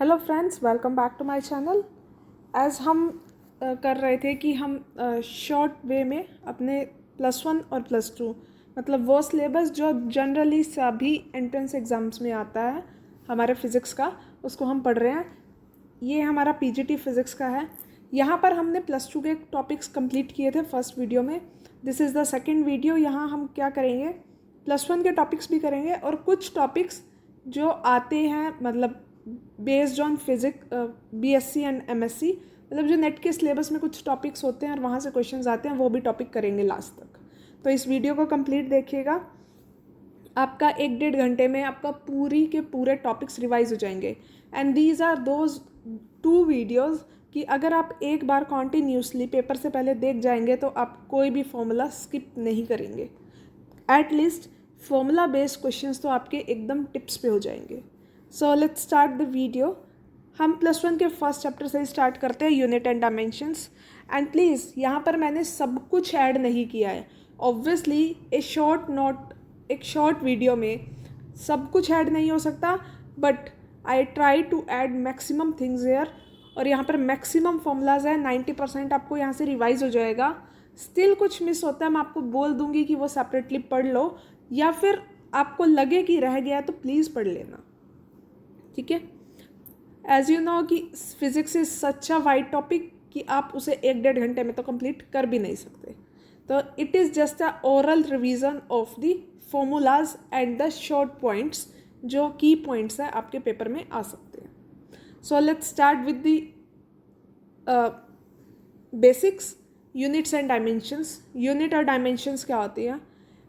Hello friends, welcome back to my channel. As हम कर रहे थे कि हम शॉर्ट वे में अपने +1 और +2 मतलब वो सिलेबस जो जनरली सभी एंट्रेंस एग्ज़ाम्स में आता है हमारे फिज़िक्स का, उसको हम पढ़ रहे हैं। ये हमारा पीजीटी फिज़िक्स का है। यहाँ पर हमने +2 के टॉपिक्स कंप्लीट किए थे फर्स्ट वीडियो में। This is the second video. यहाँ हम क्या करेंगे, +1 के टॉपिक्स भी करेंगे और कुछ टॉपिक्स जो आते हैं मतलब based on physics BSc and MSc, मतलब जो नेट के सिलेबस में कुछ टॉपिक्स होते हैं और वहाँ से क्वेश्चंस आते हैं, वो भी टॉपिक करेंगे लास्ट तक। तो इस वीडियो को कंप्लीट देखिएगा। आपका 1-1.5 घंटे में आपका पूरी के पूरे टॉपिक्स रिवाइज हो जाएंगे। And these are those 2 videos कि अगर आप एक बार कॉन्टीन्यूसली पेपर से पहले देख जाएंगे तो आप कोई भी फॉर्मूला स्किप नहीं करेंगे। एटलीस्ट फॉर्मूला बेस्ड क्वेश्चंस तो आपके एकदम टिप्स पे हो जाएंगे। So let's start the video. हम +1 के फर्स्ट चैप्टर से स्टार्ट करते हैं, unit and dimensions. And please यहाँ पर मैंने सब कुछ ऐड नहीं किया है। ऑब्वियसली एक शॉर्ट वीडियो में सब कुछ ऐड नहीं हो सकता, but I try to add maximum things here. और यहाँ पर मैक्सिमम फॉर्मूलाज है, 90% आपको यहाँ से रिवाइज हो जाएगा। स्टिल कुछ मिस होता है, मैं आपको बोल दूंगी कि वो सेपरेटली पढ़ लो, या फिर आपको लगे कि रह गया तो प्लीज़ पढ़ लेना, ठीक है। एज यू नो कि physics is such a wide topic कि आप उसे 1-1.5 घंटे में तो कंप्लीट कर भी नहीं सकते। तो it is just a oral revision of the formulas and the short points जो की पॉइंट्स है आपके पेपर में आ सकते हैं। So let's start with the basics, units and dimensions. Unit और डायमेंशंस क्या होती हैं?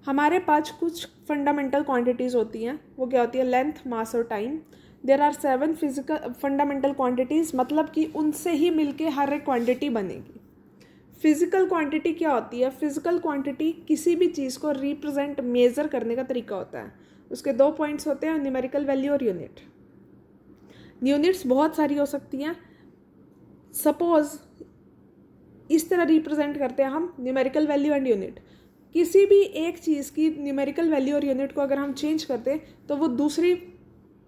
हमारे पास कुछ फंडामेंटल क्वांटिटीज़ होती हैं। वो क्या होती है? लेंथ, मास और time. There are 7 physical fundamental quantities, मतलब कि उनसे ही मिलके हर एक क्वांटिटी बनेगी। फिजिकल क्वांटिटी क्या होती है? फिजिकल क्वांटिटी किसी भी चीज़ को रिप्रेजेंट, मेज़र करने का तरीका होता है। उसके 2 पॉइंट्स होते हैं, न्यूमेरिकल वैल्यू और यूनिट। यूनिट्स बहुत सारी हो सकती हैं। सपोज इस तरह रिप्रेजेंट करते हैं हम न्यूमेरिकल वैल्यू एंड यूनिट। किसी भी एक चीज़ की न्यूमेरिकल वैल्यू और यूनिट को अगर हम चेंज करते हैं तो वो दूसरे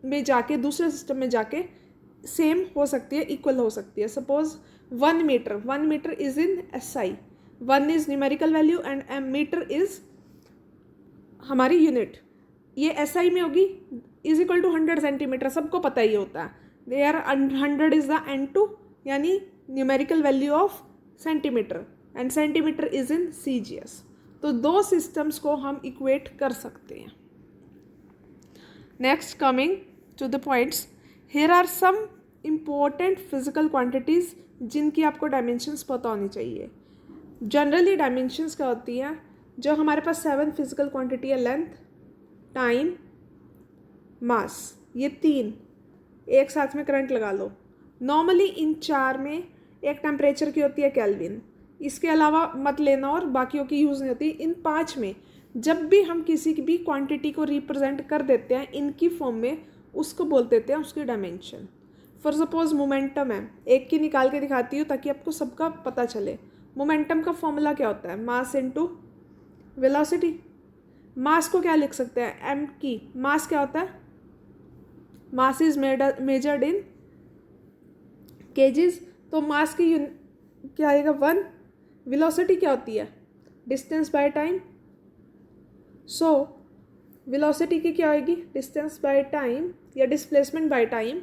सिस्टम में जाके सेम हो सकती है, इक्वल हो सकती है। Suppose 1 metre is in SI। 1 is numerical value and metre is हमारी यूनिट। ये SI में होगी, इज इक्वल टू 100 सेंटीमीटर, सबको पता ही होता है। देयर 100 इज द N2 यानी numerical value of centimetre, and centimetre is in CGS। तो 2 सिस्टम्स को हम इक्वेट कर सकते हैं। Next, coming to the points, here are some important physical quantities जिनकी आपको डायमेंशंस पता होनी चाहिए। जनरली डायमेंशंस क्या होती हैं? जो हमारे पास 7 फिजिकल क्वांटिटी है, लेंथ, टाइम, मास, ये 3 एक साथ में करंट लगा लो। नॉर्मली इन 4 में एक टेम्परेचर की होती है, केल्विन। इसके अलावा मत लेना और बाकियों की यूज़ नहीं होती। इन 5 में जब भी हम किसी की भी क्वांटिटी को रिप्रेजेंट कर देते हैं इनकी फॉर्म में, उसको बोल देते हैं उसकी डायमेंशन। फॉर सपोज मोमेंटम है, एक की निकाल के दिखाती हूँ ताकि आपको सबका पता चले। मोमेंटम का फॉर्मूला क्या होता है? Mass into velocity. मास को क्या लिख सकते हैं? m की। मास क्या होता है? Mass is measured in KGs. तो मास की क्या आएगा? 1। वेलोसिटी क्या होती है? Distance by time. So velocity की क्या होगी? डिस्टेंस बाय टाइम या displacement by time.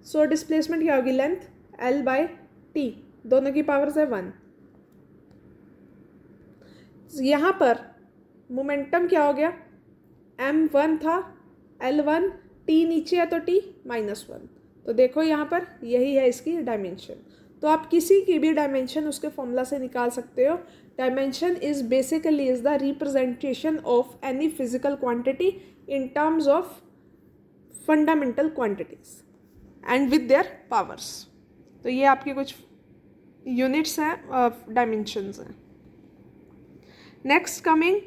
So displacement क्या होगी? लेंथ, L/T, दोनों की पावर से 1। यहाँ पर मोमेंटम क्या हो गया? m1 था, L1, T नीचे है तो T -1। तो देखो यहाँ पर यही है इसकी डायमेंशन। तो आप किसी की भी डायमेंशन उसके फॉर्मूला से निकाल सकते हो। Dimension is basically is the representation of any physical quantity in terms of fundamental quantities and with their powers. तो ये आपके कुछ यूनिट्स हैं, डायमेंशंस हैं। नेक्स्ट कमिंग,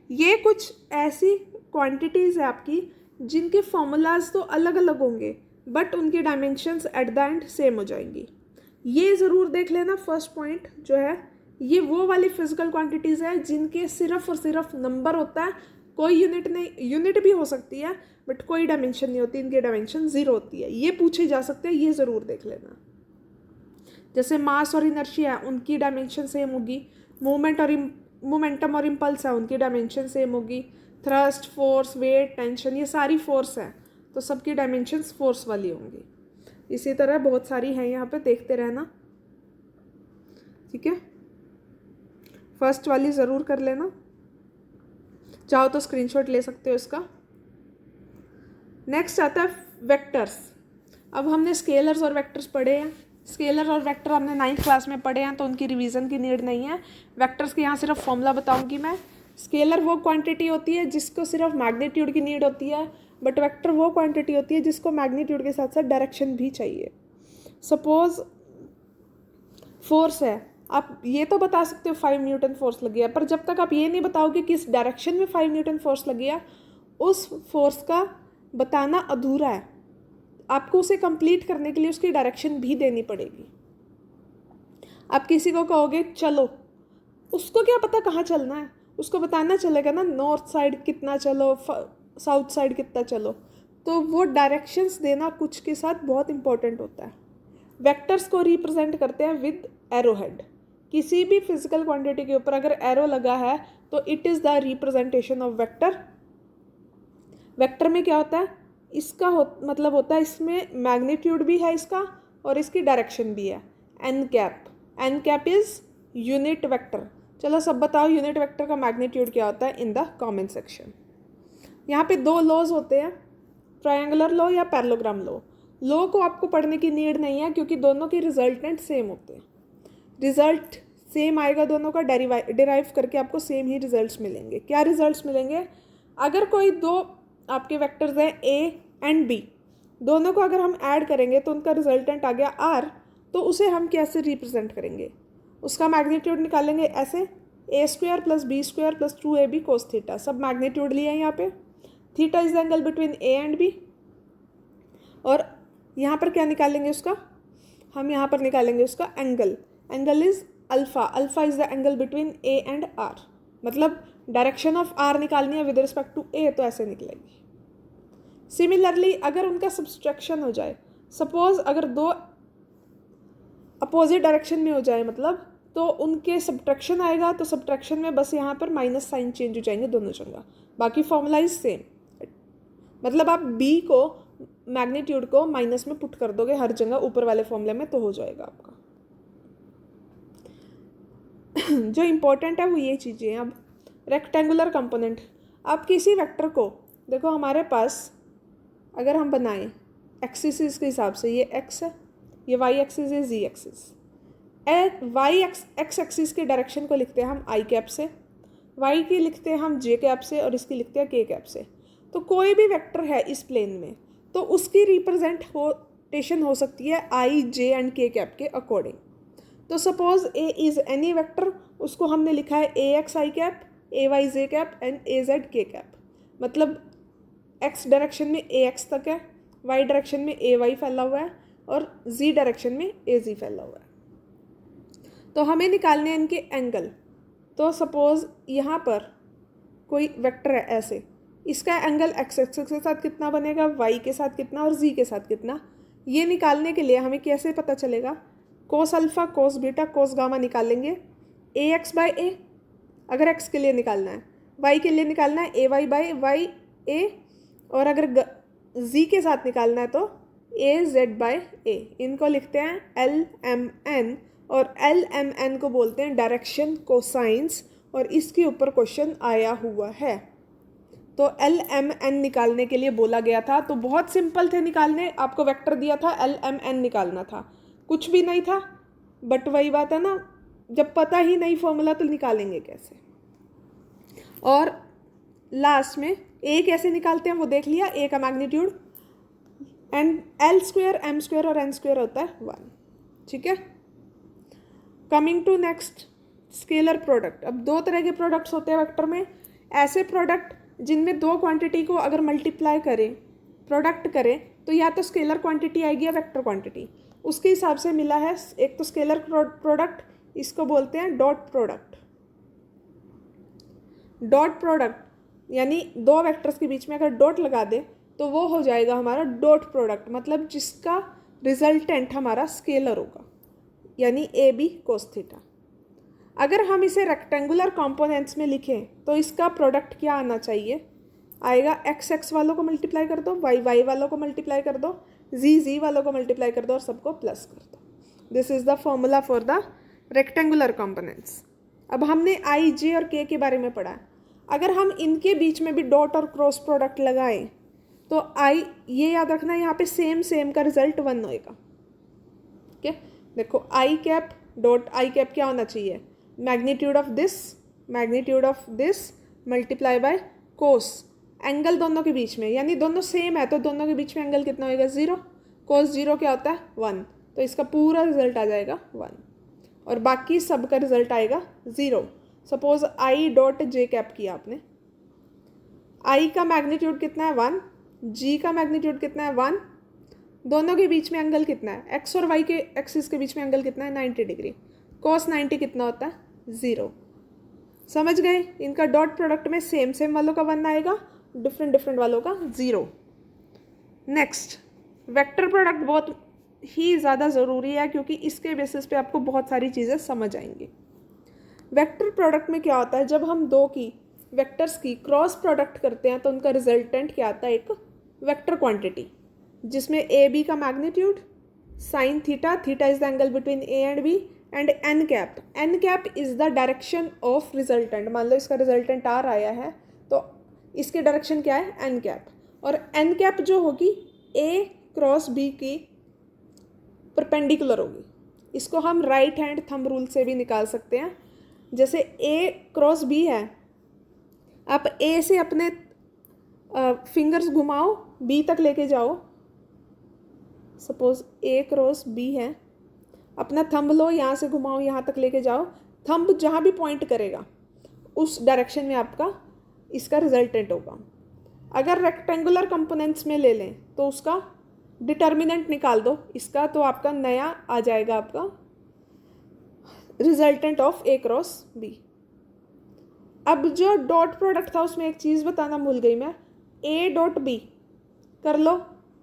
ये कुछ ऐसी क्वांटिटीज़ है आपकी जिनके फॉर्मूलाज तो अलग अलग होंगे बट उनकी dimensions at the end same हो जाएंगी। ये ज़रूर देख लेना। फर्स्ट पॉइंट जो है, ये वो वाली फिजिकल क्वांटिटीज़ है जिनके सिर्फ और सिर्फ नंबर होता है, कोई यूनिट नहीं। यूनिट भी हो सकती है बट कोई डायमेंशन नहीं होती, इनकी डायमेंशन 0 होती है। ये पूछे जा सकते हैं, ये ज़रूर देख लेना। जैसे मास और इनर्शिया है, उनकी डायमेंशन सेम होगी। मोमेंटम और इम्पल्स है, उनकी डायमेंशन सेम होगी। थ्रस्ट, फोर्स, वेट, टेंशन, ये सारी फोर्स है, तो सबकी डायमेंशंस फोर्स वाली होंगी। इसी तरह बहुत सारी हैं यहाँ पे, देखते रहना, ठीक है। फर्स्ट वाली ज़रूर कर लेना, चाहो तो स्क्रीनशॉट ले सकते हो इसका। नेक्स्ट आता है वेक्टर्स। अब हमने स्केलर्स और वेक्टर्स पढ़े हैं। स्केलर और वेक्टर हमने 9th क्लास में पढ़े हैं, तो उनकी रिवीजन की नीड नहीं है। वेक्टर्स के यहाँ सिर्फ फॉर्मूला बताऊंगी मैं। स्केलर वो क्वांटिटी होती है जिसको सिर्फ मैग्नीट्यूड की नीड होती है, बट वेक्टर वो क्वांटिटी होती है जिसको मैग्नीट्यूड के साथ साथ डायरेक्शन भी चाहिए। सपोज फोर्स है, आप ये तो बता सकते हो 5 न्यूटन फोर्स लगी है, पर जब तक आप ये नहीं बताओगे किस डायरेक्शन में 5 न्यूटन फोर्स लगी है, उस फोर्स का बताना अधूरा है। आपको उसे कंप्लीट करने के लिए उसकी डायरेक्शन भी देनी पड़ेगी। आप किसी को कहोगे चलो, उसको क्या पता कहाँ चलना है, उसको बताना चलेगा ना, नॉर्थ साइड कितना चलो, साउथ साइड कितना चलो। तो वो डायरेक्शंस देना कुछ के साथ बहुत इंपॉर्टेंट होता है। वेक्टर्स को रिप्रेजेंट करते हैं विद एरो हेड। किसी भी फिजिकल क्वांटिटी के ऊपर अगर एरो लगा है तो it is the representation of vector. Vector में क्या होता है, इसका मतलब होता है इसमें मैग्नीट्यूड भी है इसका और इसकी डायरेक्शन भी है। N cap is unit vector. चलो सब बताओ यूनिट वेक्टर का मैग्नीट्यूड क्या होता है इन द कमेंट सेक्शन। यहाँ पे 2 लॉज होते हैं, ट्रायंगुलर लॉ या पैरेललोग्राम लॉ। लॉ को आपको पढ़ने की नीड नहीं है क्योंकि दोनों के रिजल्टेंट सेम होते हैं। रिजल्ट सेम आएगा, दोनों का डिराइव करके आपको सेम ही रिजल्ट्स मिलेंगे। क्या रिजल्ट्स मिलेंगे, अगर कोई 2 आपके वेक्टर्स हैं ए एंड बी, दोनों को अगर हम ऐड करेंगे तो उनका रिजल्टेंट आ गया आर, तो उसे हम कैसे रिप्रेजेंट करेंगे, उसका मैग्नीट्यूड निकालेंगे ऐसे, a² + b² + 2ab cos theta. सब मैग्नीट्यूड लिया है यहाँ पे। Theta is the angle between A and B. और यहाँ पर क्या निकालेंगे उसका, हम यहाँ पर निकालेंगे उसका angle is alpha is the angle between A and R. मतलब डायरेक्शन ऑफ आर निकालनी है विद रिस्पेक्ट टू ए, तो ऐसे निकलेगी। सिमिलरली अगर उनका सब्सट्रैक्शन हो जाए, सपोज अगर 2 अपोजिट डायरेक्शन में हो जाए, मतलब तो उनके सब्ट्रैक्शन आएगा, तो सब्ट्रैक्शन में बस यहाँ पर माइनस साइन चेंज हो जाएंगे दोनों जगह, बाकी फॉर्मूला इज सेम। मतलब आप बी को मैग्नीट्यूड को माइनस में पुट कर दोगे हर जगह ऊपर वाले फॉर्मूले में, तो हो जाएगा आपका। जो इम्पोर्टेंट है वो ये चीज़ें हैं। अब रेक्टेंगुलर कंपोनेंट, आप किसी वेक्टर को देखो, हमारे पास अगर हम बनाएं एक्सिस के हिसाब से, ये एक्स है, ये वाई एक्सिस है, जी एक्सिस। एक्स एक्सिस के डायरेक्शन को लिखते हैं हम आई कैप से, वाई की लिखते हैं हम जे कैप से, और इसकी लिखते हैं के कैप से। तो कोई भी वेक्टर है इस प्लेन में, तो उसकी रिप्रेजेंटेशन हो सकती है I, J and K cap के अकॉर्डिंग। तो suppose A is any vector, उसको हमने लिखा है A X I cap, A Y J cap and A Z K cap. मतलब एक्स डायरेक्शन में ए एक्स तक है, वाई डायरेक्शन में ए वाई फैला हुआ है, और जी डायरेक्शन में ए जी फैला हुआ है। तो हमें निकालने हैं इनके एंगल। तो सपोज यहाँ पर कोई वेक्टर है ऐसे, इसका एंगल एक्स एक्सिस के साथ कितना बनेगा, वाई के साथ कितना और जी के साथ कितना, ये निकालने के लिए हमें कैसे पता चलेगा, cos alpha, cos beta, cos gamma निकालेंगे। ए एक्स बाई ए अगर एक्स के लिए निकालना है, वाई के लिए निकालना है ए वाई बाई वाई ए, और अगर जी के साथ निकालना है तो ए जेड बाई ए। इनको लिखते हैं एल एम एन, और एल एम एन को बोलते हैं डायरेक्शन कोसाइंस, और इसके ऊपर क्वेश्चन आया हुआ है। तो एल एम एन निकालने के लिए बोला गया था, तो बहुत सिंपल थे निकालने। आपको वेक्टर दिया था, एल एम एन निकालना था, कुछ भी नहीं था। बट वही बात है ना, जब पता ही नहीं फॉर्मूला तो निकालेंगे कैसे। और लास्ट में ए कैसे निकालते हैं वो देख लिया, ए का magnitude, and L square, M square और एन स्क्वायर होता है 1। ठीक है, coming to next, scalar product. अब 2 तरह के प्रोडक्ट्स होते हैं वेक्टर में। ऐसे प्रोडक्ट जिनमें 2 क्वांटिटी को अगर मल्टीप्लाई करें, प्रोडक्ट करें, तो या तो स्केलर क्वांटिटी आएगी या वेक्टर क्वांटिटी, उसके हिसाब से मिला है। एक तो स्केलर प्रोडक्ट, इसको बोलते हैं डॉट प्रोडक्ट। डॉट प्रोडक्ट यानी 2 वेक्टर्स के बीच में अगर डॉट लगा दे तो वो हो जाएगा हमारा डॉट प्रोडक्ट, मतलब जिसका रिजल्टेंट हमारा स्केलर होगा, यानी ए बी कोस थीटा। अगर हम इसे रेक्टेंगुलर कंपोनेंट्स में लिखें तो इसका प्रोडक्ट क्या आना चाहिए, आएगा एक्स एक्स वालों को मल्टीप्लाई कर दो, वाई वाई वालों को मल्टीप्लाई कर दो, जी जी वालों को मल्टीप्लाई कर दो और सबको प्लस कर दो। This is the formula for the rectangular components. अब हमने आई जे और के बारे में पढ़ा। अगर हम इनके बीच में भी डॉट और क्रॉस प्रोडक्ट लगाएं तो आई, ये याद रखना यहाँ पे सेम सेम का रिजल्ट 1 होएगा। ठीक है, देखो आई कैप डॉट आई कैप क्या होना चाहिए, magnitude of this multiply by cos, angle दोनों के बीच में, यानी दोनों सेम है तो दोनों के बीच में एंगल कितना होएगा 0, कोस 0 क्या होता है 1, तो इसका पूरा रिजल्ट आ जाएगा 1 और बाकी सब का रिजल्ट आएगा 0। Suppose I dot J cap किया आपने, आई का मैग्नीट्यूड कितना है 1, जी का मैग्नीट्यूड कितना है 1, दोनों के बीच में एंगल कितना है, एक्स और वाई के एक्सिस के बीच में एंगल कितना है 90 डिग्री, कॉस 90 कितना होता है 0। समझ गए, इनका डॉट प्रोडक्ट में सेम सेम वालों का 1 आएगा, डिफरेंट डिफरेंट वालों का 0। नेक्स्ट, वेक्टर प्रोडक्ट बहुत ही ज़्यादा ज़रूरी है क्योंकि इसके बेसिस पे आपको बहुत सारी चीज़ें समझ आएंगी। वेक्टर प्रोडक्ट में क्या होता है, जब हम दो की वेक्टर्स की क्रॉस प्रोडक्ट करते हैं तो उनका रिजल्टेंट क्या आता है, एक वेक्टर क्वांटिटी जिसमें ए बी का magnitude, sine theta, theta is the angle between A and B, and N cap is the direction of resultant. मान लो इसका रिजल्टेंट आर आया है तो इसकी डायरेक्शन क्या है एन कैप, और एन कैप जो होगी ए क्रॉस बी की परपेंडिकुलर होगी। इसको हम राइट हैंड थंब रूल से भी निकाल सकते हैं। जैसे ए क्रॉस बी है, आप ए से अपने फिंगर्स घुमाओ बी तक लेके जाओ, सपोज ए क्रॉस बी है, अपना थंब लो यहाँ से घुमाओ यहाँ तक लेके जाओ, थंब जहाँ भी पॉइंट करेगा उस डायरेक्शन में आपका इसका रिजल्टेंट होगा। अगर रेक्टेंगुलर कंपोनेंट्स में ले लें तो उसका डिटर्मिनेंट निकाल दो इसका, तो आपका नया आ जाएगा आपका resultant of A cross B. अब जो डॉट प्रोडक्ट था उसमें एक चीज़ बताना भूल गई मैं, ए डॉट बी कर लो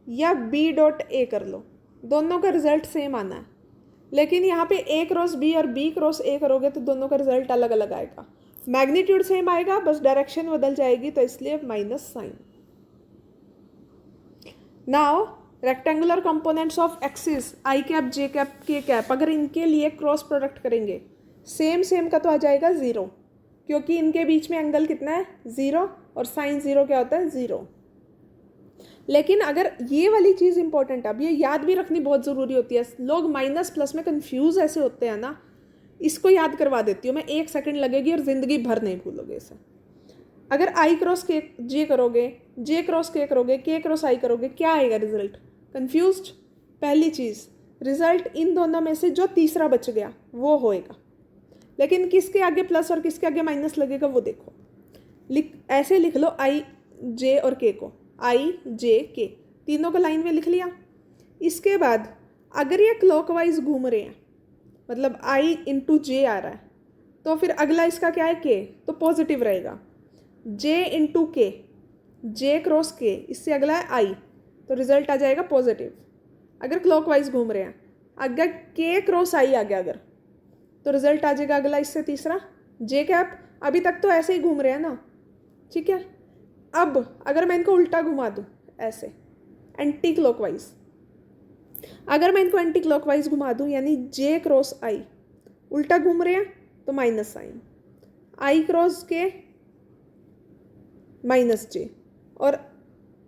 या बी डॉट ए कर लो, दोनों का रिजल्ट सेम आना है। लेकिन यहाँ पे ए क्रॉस बी और बी क्रॉस ए करोगे तो दोनों का रिजल्ट अलग अलग आएगा, मैग्नीट्यूड सेम आएगा बस डायरेक्शन बदल जाएगी, तो इसलिए minus sine. Now rectangular components of axis I cap J cap K cap, अगर इनके लिए क्रॉस प्रोडक्ट करेंगे सेम सेम का तो आ जाएगा 0, क्योंकि इनके बीच में एंगल कितना है 0 और साइन 0 क्या होता है 0। लेकिन अगर ये वाली चीज़ इंपॉर्टेंट है, अब ये याद भी रखनी बहुत ज़रूरी होती है, लोग माइनस प्लस में कंफ्यूज ऐसे होते हैं ना, इसको याद करवा देती हूँ मैं, 1 सेकंड लगेगी और ज़िंदगी भर नहीं भूलोगे इसे। अगर आई क्रॉस के जे करोगे, जे क्रॉस के क्रॉस आई करोगे, क्या आएगा रिजल्ट, कंफ्यूज्ड। पहली चीज़, रिजल्ट इन दोनों में से जो तीसरा बच गया वो होएगा, लेकिन किसके आगे प्लस और किसके आगे माइनस लगेगा वो देखो। ऐसे लिख लो आई जे और के को, आई जे के तीनों को लाइन में लिख लिया। इसके बाद अगर ये क्लॉकवाइज घूम रहे हैं, मतलब आई इंटू जे आ रहा है, तो फिर अगला इसका क्या है के, तो पॉजिटिव रहेगा। जे इंटू के, जे क्रॉस के, इससे अगला है आई, तो रिजल्ट आ जाएगा पॉजिटिव। अगर क्लॉकवाइज घूम रहे हैं, अगर के क्रॉस आई आ गया अगर, तो रिजल्ट आ जाएगा अगला इससे तीसरा जे कैप। अभी तक तो ऐसे ही घूम रहे हैं ना, ठीक है। अब अगर मैं इनको उल्टा घुमा दूँ ऐसे एंटी क्लॉकवाइज, अगर मैं इनको एंटी क्लॉकवाइज घुमा दूँ यानी जे क्रॉस आई, उल्टा घूम रहे हैं तो माइनस साइन, आई क्रॉस के माइनस जे और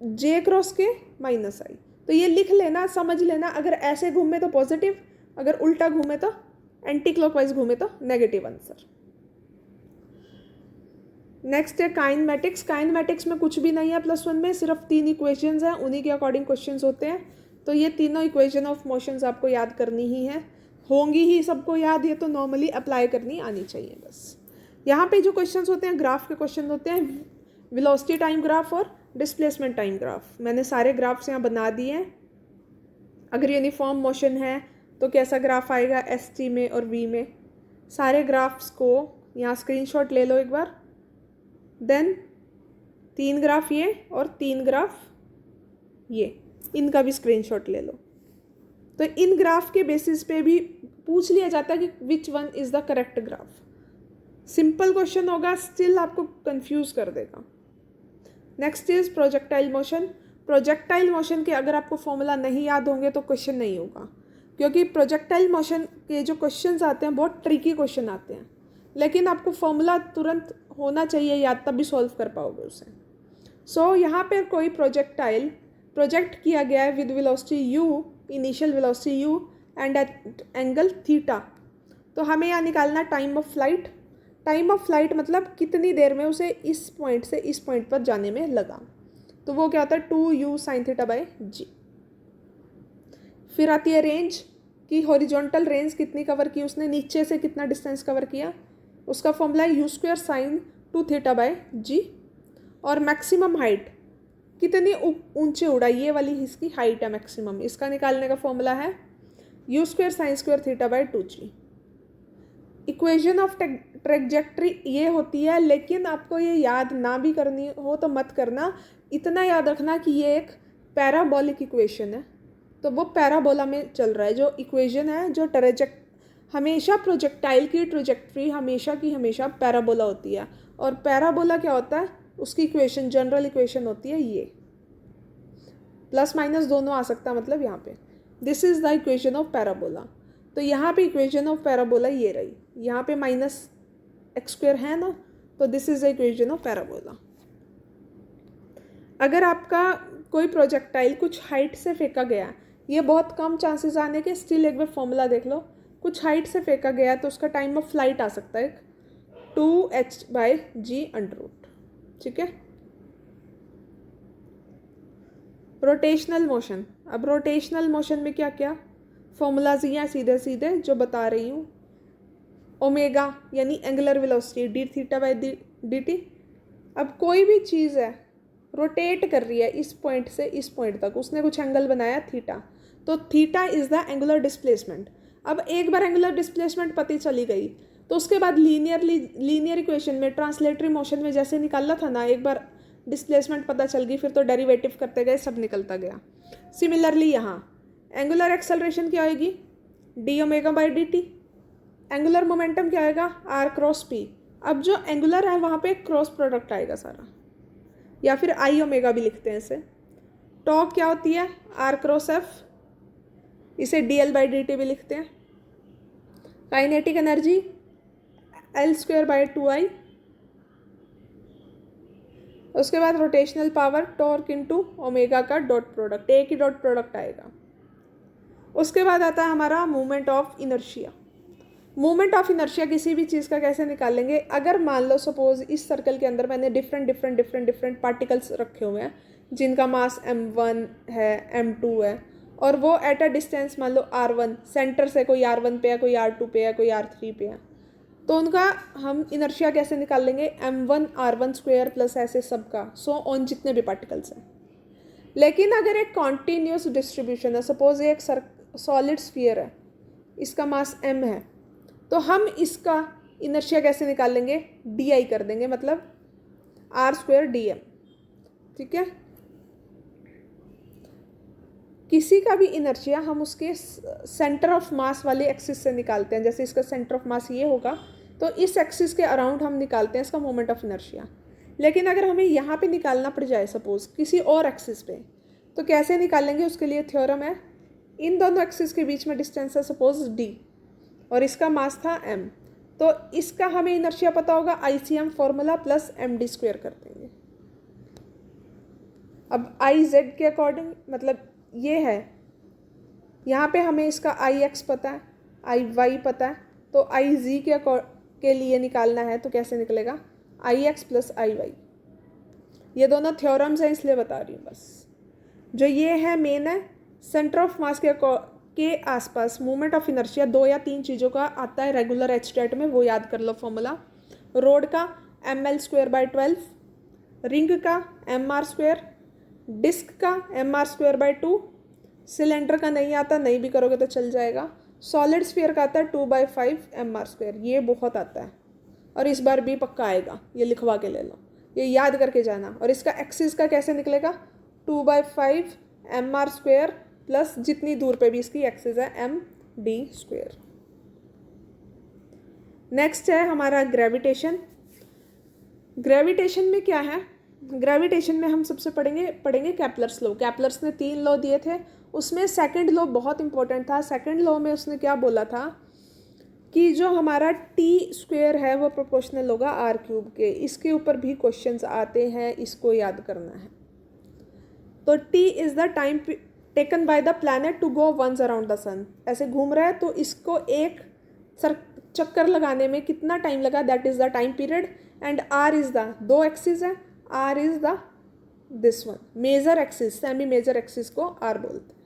जे क्रॉस के माइनस आई। तो ये लिख लेना, समझ लेना, अगर ऐसे घूमे तो पॉजिटिव, अगर उल्टा घूमे तो एंटी क्लॉकवाइज घूमे तो नेगेटिव आंसर। नेक्स्ट है काइनेमेटिक्स। काइनेमेटिक्स में कुछ भी नहीं है +1 में, सिर्फ 3 इक्वेशंस हैं, उन्हीं के अकॉर्डिंग क्वेश्चंस होते हैं। तो ये तीनों इक्वेशन ऑफ मोशंस आपको याद करनी ही है, होंगी ही सबको याद, ये तो नॉर्मली अप्लाई करनी आनी चाहिए बस। यहाँ पे जो क्वेश्चंस होते हैं ग्राफ के क्वेश्चन होते हैं, वेलोसिटी टाइम ग्राफ और डिस्प्लेसमेंट टाइम ग्राफ। मैंने सारे ग्राफ्स यहाँ बना दिए हैं। अगर यूनिफॉर्म मोशन है तो कैसा ग्राफ आएगा ST में और V में, सारे ग्राफ्स को यहाँ स्क्रीनशॉट ले लो एक बार। देन 3 ग्राफ ये और 3 ग्राफ ये इनका भी स्क्रीनशॉट ले लो। तो इन ग्राफ के बेसिस पे भी पूछ लिया जाता है कि which one is the correct graph. Simple question होगा, स्टिल आपको कंफ्यूज कर देगा। Next is projectile motion. Projectile motion के अगर आपको फॉर्मूला नहीं याद होंगे तो क्वेश्चन नहीं होगा, क्योंकि प्रोजेक्टाइल मोशन के जो क्वेश्चंस आते हैं बहुत ट्रिकी क्वेश्चन आते हैं, लेकिन आपको फॉर्मूला तुरंत होना चाहिए याद, तभी सॉल्व कर पाओगे उसे। सो यहाँ पर कोई प्रोजेक्टाइल प्रोजेक्ट किया गया है with velocity u, initial velocity u and at angle theta. तो हमें यहाँ निकालना time of flight. Time of flight मतलब कितनी देर में उसे इस पॉइंट से इस पॉइंट पर जाने में लगा, तो वो क्या होता है 2u sin theta by g। फिर आती है रेंज की, हॉरिजॉन्टल रेंज कितनी कवर की उसने, नीचे से कितना डिस्टेंस कवर किया, उसका फॉर्मूला है u² sin 2 theta by g। और मैक्सिमम हाइट कितनी ऊंचे उड़ा, ये वाली इसकी हाइट है मैक्सिमम, इसका निकालने का फॉर्मूला है u² sin² theta by 2g। Equation of trajectory ये होती है, लेकिन आपको ये याद ना भी करनी हो तो मत करना, इतना याद रखना कि ये एक पैराबोलिक इक्वेशन है। तो वो पैराबोला में चल रहा है जो इक्वेशन है, जो हमेशा प्रोजेक्टाइल की ट्रेजेक्ट्री हमेशा की हमेशा पैराबोला होती है। और पैराबोला क्या होता है, उसकी इक्वेशन जनरल इक्वेशन होती है ये, प्लस माइनस दोनों आ सकता है, मतलब यहाँ पे this is the equation of parabola. तो यहाँ पे इक्वेशन ऑफ पैराबोला ये रही, यहाँ पे -x² है ना, तो this is the equation of parabola. अगर आपका कोई प्रोजेक्टाइल कुछ हाइट से फेंका गया, ये बहुत कम चांसेस आने के, स्टिल एक बार फॉर्मूला देख लो, कुछ हाइट से फेंका गया तो उसका टाइम ऑफ फ्लाइट आ सकता है 2h/g²। ठीक है। रोटेशनल मोशन, अब रोटेशनल मोशन में क्या क्या फॉर्मूलाज हैं सीधे सीधे जो बता रही हूँ। ओमेगा यानी angular velocity D theta by D T. अब कोई भी चीज़ है रोटेट कर रही है इस पॉइंट से इस पॉइंट तक, उसने कुछ एंगल बनाया थीटा, तो theta is the angular displacement. अब एक बार एंगुलर डिस्प्लेसमेंट पता चली गई तो उसके बाद लीनियर इक्वेशन में ट्रांसलेटरी मोशन में जैसे निकाला था ना, एक बार डिस्प्लेसमेंट पता चल गई फिर तो डेरिवेटिव करते गए, सब निकलता गया। सिमिलरली यहाँ एंगुलर एक्सेलरेशन क्या आएगी, D omega by D T. Angular momentum क्या आएगा, आर क्रॉस पी। अब जो एंगुलर है वहाँ पे क्रॉस प्रोडक्ट आएगा सारा, या फिर आई ओमेगा भी लिखते हैं इसे। टॉर्क क्या होती है, आर क्रॉस एफ, इसे D L by D T भी लिखते हैं। Kinetic energy L² by 2I। उसके बाद rotational power torque into omega का डॉट प्रोडक्ट, एक ही डॉट प्रोडक्ट आएगा। उसके बाद आता है हमारा movement of inertia. Movement of inertia किसी भी चीज़ का कैसे निकालेंगे, अगर मान लो सपोज इस सर्कल के अंदर मैंने डिफरेंट पार्टिकल्स रखे हुए हैं जिनका मास m1 है, m2 है, और वो एट अ डिस्टेंस मान लो r1, सेंटर से कोई r1 पे है, कोई r2 पे है, कोई r3 पे है, तो उनका हम इनर्शिया कैसे निकाल लेंगे, m1 r1² प्लस ऐसे सबका सो ऑन जितने भी पार्टिकल्स हैं। लेकिन अगर एक कॉन्टीन्यूस डिस्ट्रीब्यूशन है, सपोज ये एक सॉलिड स्फीयर है, इसका मास m है, तो हम इसका इनर्शिया कैसे निकाल लेंगे, di कर देंगे, मतलब r² dm। ठीक है। किसी का भी इनर्शिया हम उसके सेंटर ऑफ मास वाले एक्सिस से निकालते हैं, जैसे इसका सेंटर ऑफ मास ये होगा तो इस एक्सिस के अराउंड हम निकालते हैं इसका मोमेंट ऑफ इनर्शिया। लेकिन अगर हमें यहाँ पे निकालना पड़ जाए सपोज किसी और एक्सिस पे, तो कैसे निकालेंगे, उसके लिए थ्योरम है, इन दोनों एक्सिस के बीच में डिस्टेंस है सपोज d और इसका मास था m, तो इसका हमें इनर्शिया पता होगा, ICM फॉर्मूला प्लस md² कर देंगे। अब IZ के अकॉर्डिंग मतलब ये है, यहाँ पे हमें इसका IX पता है, IY पता है, तो IZ के लिए निकालना है तो कैसे निकलेगा, IX प्लस IY। ये दोनों थ्योरम्स हैं इसलिए बता रही हूँ बस। जो ये है मेन है, सेंटर ऑफ मास के आसपास मूवमेंट ऑफ इनर्शिया 2 या 3 चीज़ों का आता है रेगुलर एच में, वो याद कर लो फॉर्मूला। रोड का ml²/12, रिंग का mr², डिस्क का mr²/2, सिलेंडर का नहीं आता, नहीं भी करोगे तो चल जाएगा। सॉलिड स्फीयर का आता है 2/5 mr², ये बहुत आता है और इस बार भी पक्का आएगा, ये लिखवा के ले लो, ये याद करके जाना। और इसका एक्सिस का कैसे निकलेगा, 2/5 एम आर स्क्वेयर प्लस जितनी दूर पे भी इसकी एक्सिस है एम डी स्क्वेयर। नेक्स्ट है हमारा ग्रेविटेशन। ग्रेविटेशन में क्या है, ग्रेविटेशन में हम सबसे पढ़ेंगे कैप्लर्स लॉ। कैप्लर्स ने 3 लॉ दिए थे, उसमें सेकंड लॉ बहुत इंपॉर्टेंट था। सेकंड लॉ में उसने क्या बोला था कि जो हमारा टी स्क्वेयर है वो प्रोपोर्शनल होगा आर क्यूब के। इसके ऊपर भी क्वेश्चंस आते हैं, इसको याद करना है। तो T is the time taken by the planet to go once around the sun. ऐसे घूम रहा है तो इसको एक चक्कर लगाने में कितना टाइम लगा, that is the time period. And R is the, 2 axis है, R is the this one major axis, semi major axis को आर बोलते हैं।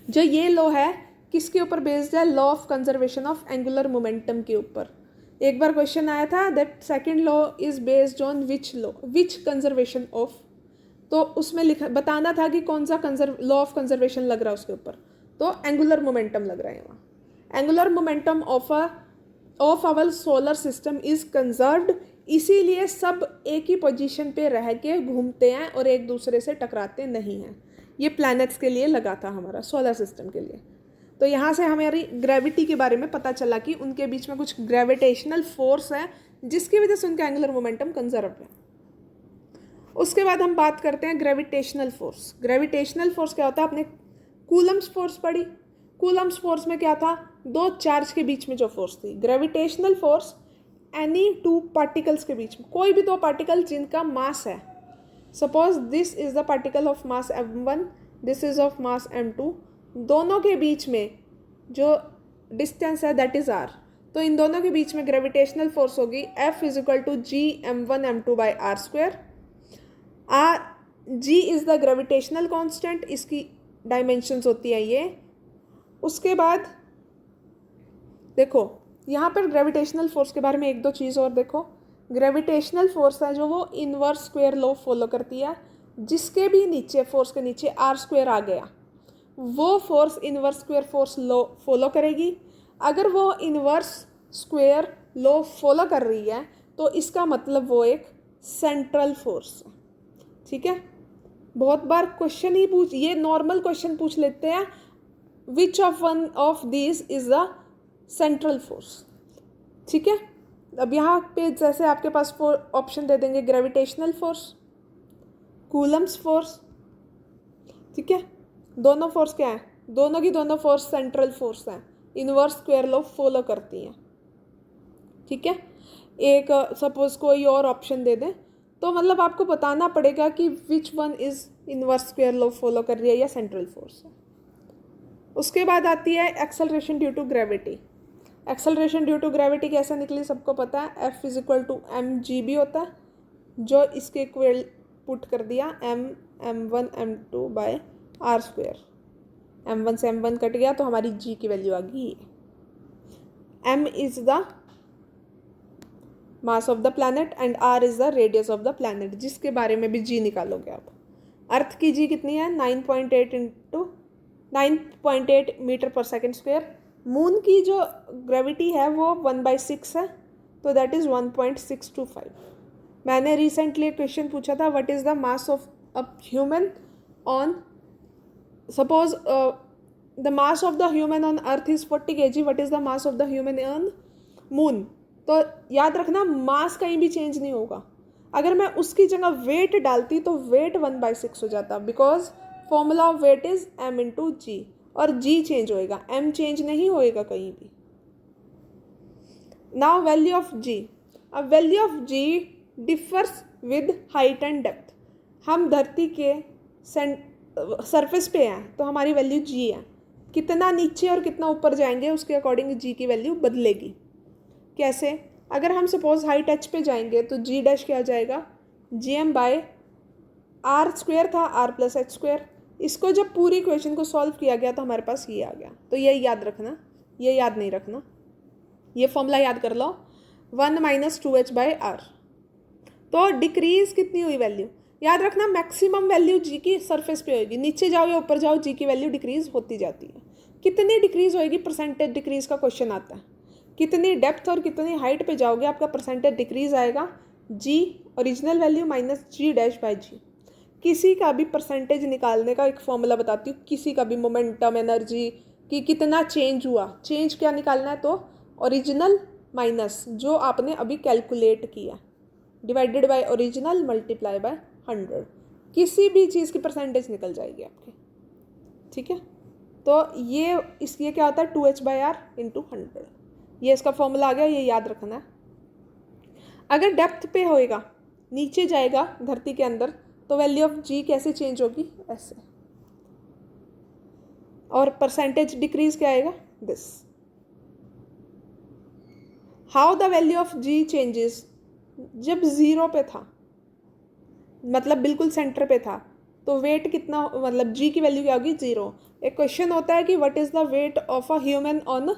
जो ये लॉ है किसके ऊपर बेस्ड है, law of conservation of angular momentum के ऊपर। एक बार क्वेश्चन आया था that second law is based on which law, which conservation of, तो उसमें बताना था कि कौन सा लॉ ऑफ कंजर्वेशन लग रहा है उसके ऊपर, तो एंगुलर मोमेंटम लग रहा है वहाँ। Angular momentum of our solar system is conserved, इसीलिए सब एक ही पोजीशन पे रह के घूमते हैं और एक दूसरे से टकराते नहीं हैं। ये प्लैनेट्स के लिए लगा था हमारा सोलर सिस्टम के लिए। तो यहाँ से हमारी ग्रेविटी के बारे में पता चला कि उनके बीच में कुछ ग्रेविटेशनल फोर्स है जिसकी वजह से उनका एंगुलर मोमेंटम कंजर्व है। उसके बाद हम बात करते हैं ग्रेविटेशनल फोर्स। ग्रेविटेशनल फोर्स क्या होता है, आपने कूलम्स फोर्स पढ़ी। कूलम्स फोर्स में क्या था, 2 चार्ज के बीच में जो फोर्स थी। ग्रेविटेशनल फोर्स एनी 2 पार्टिकल्स के बीच में, कोई भी 2 पार्टिकल जिनका मास है, suppose this is the particle of mass m1, this is of mass m2, दोनों के बीच में जो डिस्टेंस है दैट इज r। तो इन दोनों के बीच में ग्रेविटेशनल फोर्स होगी F is equal to G m1 m2 by R square. g is the gravitational constant, इसकी डायमेंशंस होती है ये। उसके बाद देखो यहाँ पर ग्रेविटेशनल फोर्स के बारे में 1-2 चीज़ और देखो। ग्रेविटेशनल फोर्स है जो वो इनवर्स स्क्वायर लॉ फॉलो करती है, जिसके भी नीचे फोर्स के नीचे आर स्क्वायर आ गया वो force inverse square force law follow करेगी। अगर वो इनवर्स स्क्वायर लॉ फॉलो कर रही है तो इसका मतलब वो एक सेंट्रल फोर्स है। ठीक है, बहुत बार क्वेश्चन ही ये नॉर्मल क्वेश्चन पूछ लेते हैं, which of one of this is the central force. ठीक है, अब यहाँ पे जैसे आपके पास ऑप्शन दे देंगे ग्रेविटेशनल फोर्स, कूलम्स फोर्स। ठीक है, दोनों फोर्स क्या है, दोनों की दोनों फोर्स सेंट्रल फोर्स है, इनवर्स स्क्वायर लॉ फॉलो करती हैं। ठीक है, एक सपोज कोई और ऑप्शन दे दें तो मतलब आपको बताना पड़ेगा कि which one is inverse square law follow कर रही है या सेंट्रल फोर्स है। उसके बाद आती है acceleration due to gravity. Acceleration due to gravity कैसे निकली सबको पता है, F is equal to mgb होता है, जो इसके इक्वल पुट कर दिया m1 m2 bye are square. m1 से m1 कट गया तो हमारी g की वैल्यू आ गई। m is the mass of the planet and r is the radius of the planet, जिसके बारे में भी g निकालोगे आप। अर्थ की g कितनी है 9.8 मीटर पर सेकेंड स्क्वायर। मून की जो ग्रेविटी है वो 1/6 है, तो दैट इज़ 1.625। मैंने रिसेंटली एक क्वेश्चन पूछा था, what is the mass of a human on, suppose the mass of the human on earth is 40 kg, what is the mass of the human on moon. तो याद रखना मास कहीं भी change नहीं होगा। अगर मैं उसकी जगह वेट डालती तो वेट 1/6 हो जाता, because formula of weight is m into G, और g चेंज होएगा, m चेंज नहीं होएगा कहीं भी। नाउ वैल्यू ऑफ g, अब value of g differs with height and depth. हम धरती के सरफेस पे हैं तो हमारी वैल्यू g है, कितना नीचे और कितना ऊपर जाएंगे उसके अकॉर्डिंग g की वैल्यू बदलेगी। कैसे, अगर हम सपोज हाइट h पे जाएंगे तो g डैश क्या जाएगा, gm बाय आर स्क्वायर था, r प्लस एच स्क्वायर। इसको जब पूरी इक्वेशन को सॉल्व किया गया तो हमारे पास ये आ गया। तो ये याद रखना, ये याद नहीं रखना, ये फॉर्मूला याद कर लो, 1 - 2h बाई आर। तो डिक्रीज कितनी हुई वैल्यू, याद रखना मैक्सिमम वैल्यू जी की सरफेस पे होगी, नीचे जाओ या ऊपर जाओ जी की वैल्यू डिक्रीज होती जाती है। कितनी डिक्रीज होएगी, परसेंटेज डिक्रीज का क्वेश्चन आता है, कितनी डेप्थ और कितनी हाइट पे जाओगे आपका परसेंटेज डिक्रीज आएगा, G original value minus G dash by G. किसी का भी परसेंटेज निकालने का एक फॉर्मूला बताती हूँ, किसी का भी मोमेंटम, एनर्जी कि कितना चेंज हुआ। चेंज क्या निकालना है, तो ओरिजिनल माइनस जो आपने अभी कैलकुलेट किया divided by original multiply by 100। किसी भी चीज़ की परसेंटेज निकल जाएगी आपकी, ठीक है। तो ये क्या होता है 2h/r इंटू 100। ये इसका फॉर्मूला आ गया, ये याद रखना है। अगर डेप्थ पे होएगा, नीचे जाएगा धरती के अंदर, तो वैल्यू ऑफ जी कैसे चेंज होगी, ऐसे। और परसेंटेज डिक्रीज क्या आएगा, this. How the value of G changes, जब जीरो पे था, मतलब बिल्कुल सेंटर पे था, तो वेट कितना, मतलब जी की वैल्यू क्या होगी, जीरो। एक क्वेश्चन होता है कि what is the weight of a human on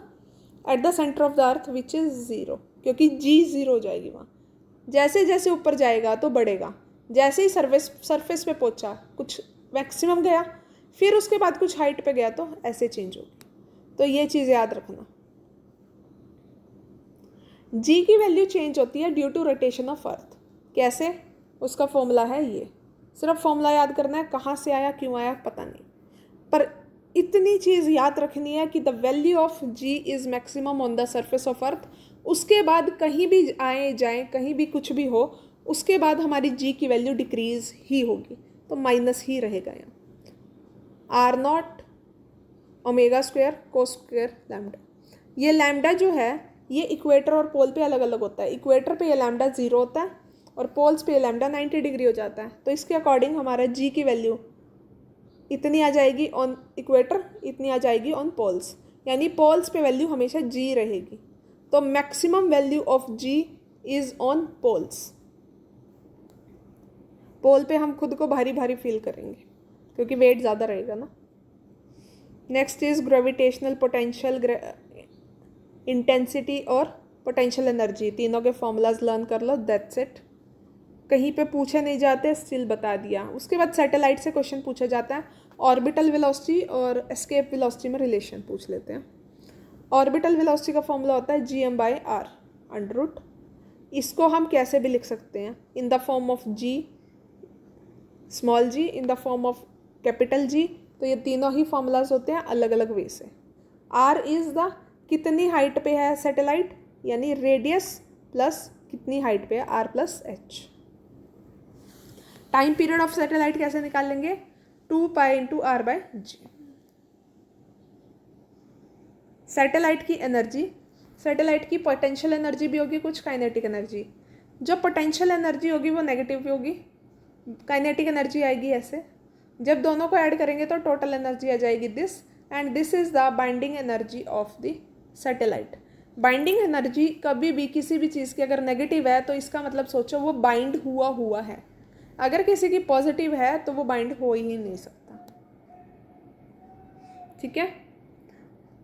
at the centre of the earth which is zero, क्योंकि जी जीरो हो जाएगी वहाँ। जैसे जैसे ऊपर जाएगा तो बढ़ेगा, जैसे ही सरफेस पे पहुंचा कुछ मैक्सिमम गया, फिर उसके बाद कुछ हाइट पे गया तो ऐसे चेंज होगी। तो ये चीज़ याद रखना। जी की वैल्यू चेंज होती है due to rotation of earth. कैसे, उसका फॉर्मूला है ये। सिर्फ फॉर्मूला याद करना है, कहाँ से आया क्यों आया पता नहीं, पर इतनी चीज़ याद रखनी है कि the value of G is maximum on the surface of earth. उसके बाद कहीं भी आए जाएँ, कहीं भी कुछ भी हो, उसके बाद हमारी जी की वैल्यू डिक्रीज ही होगी, तो माइनस ही रहेगा यहाँ। R0 omega square cos square lambda. ये लैम्डा जो है ये इक्वेटर और पोल पे अलग अलग होता है। इक्वेटर पे ये लैम्डा 0 होता है और पोल्स पे ये लैम्डा 90 डिग्री हो जाता है। तो इसके अकॉर्डिंग हमारा जी की वैल्यू इतनी आ जाएगी ऑन इक्वेटर, इतनी आ जाएगी ऑन पोल्स, यानी पोल्स पे वैल्यू हमेशा जी रहेगी। तो maximum value of G is on poles. Pole पे हम खुद को भारी भारी फील करेंगे क्योंकि वेट ज़्यादा रहेगा ना। Next is gravitational potential, intensity और पोटेंशियल एनर्जी। तीनों के फॉर्मूलाज लर्न कर लो, दैट्स इट। कहीं पे पूछे नहीं जाते, स्टिल बता दिया। उसके बाद सैटेलाइट से क्वेश्चन पूछा जाता है। ऑर्बिटल वेलोसिटी और एस्केप वेलोसिटी में रिलेशन पूछ लेते हैं। ऑर्बिटल वेलोसिटी का फॉर्मूला होता है gm/r अंडर रूट। इसको हम कैसे भी लिख सकते हैं, in the form of G small G, in the form of capital G. तो ये तीनों ही फॉर्मूलाज होते हैं अलग अलग वे से। आर इज़ द कितनी हाइट पे है सैटेलाइट, यानी रेडियस प्लस कितनी हाइट पे है, R plus H. Time period of satellite कैसे निकाल लेंगे, 2π इंटू r/g। सैटेलाइट की एनर्जी, सैटेलाइट की पोटेंशियल एनर्जी भी होगी कुछ, काइनेटिक एनर्जी। जो पोटेंशियल एनर्जी होगी वो नेगेटिव भी होगी, काइनेटिक एनर्जी आएगी ऐसे। जब दोनों को ऐड करेंगे तो टोटल एनर्जी आ जाएगी this, and this is the binding energy of the satellite. Binding energy कभी भी किसी भी चीज़ की अगर नेगेटिव है तो इसका मतलब सोचो वो बाइंड हुआ है। अगर किसी की पॉजिटिव है तो वो बाइंड हो ही नहीं सकता, ठीक है।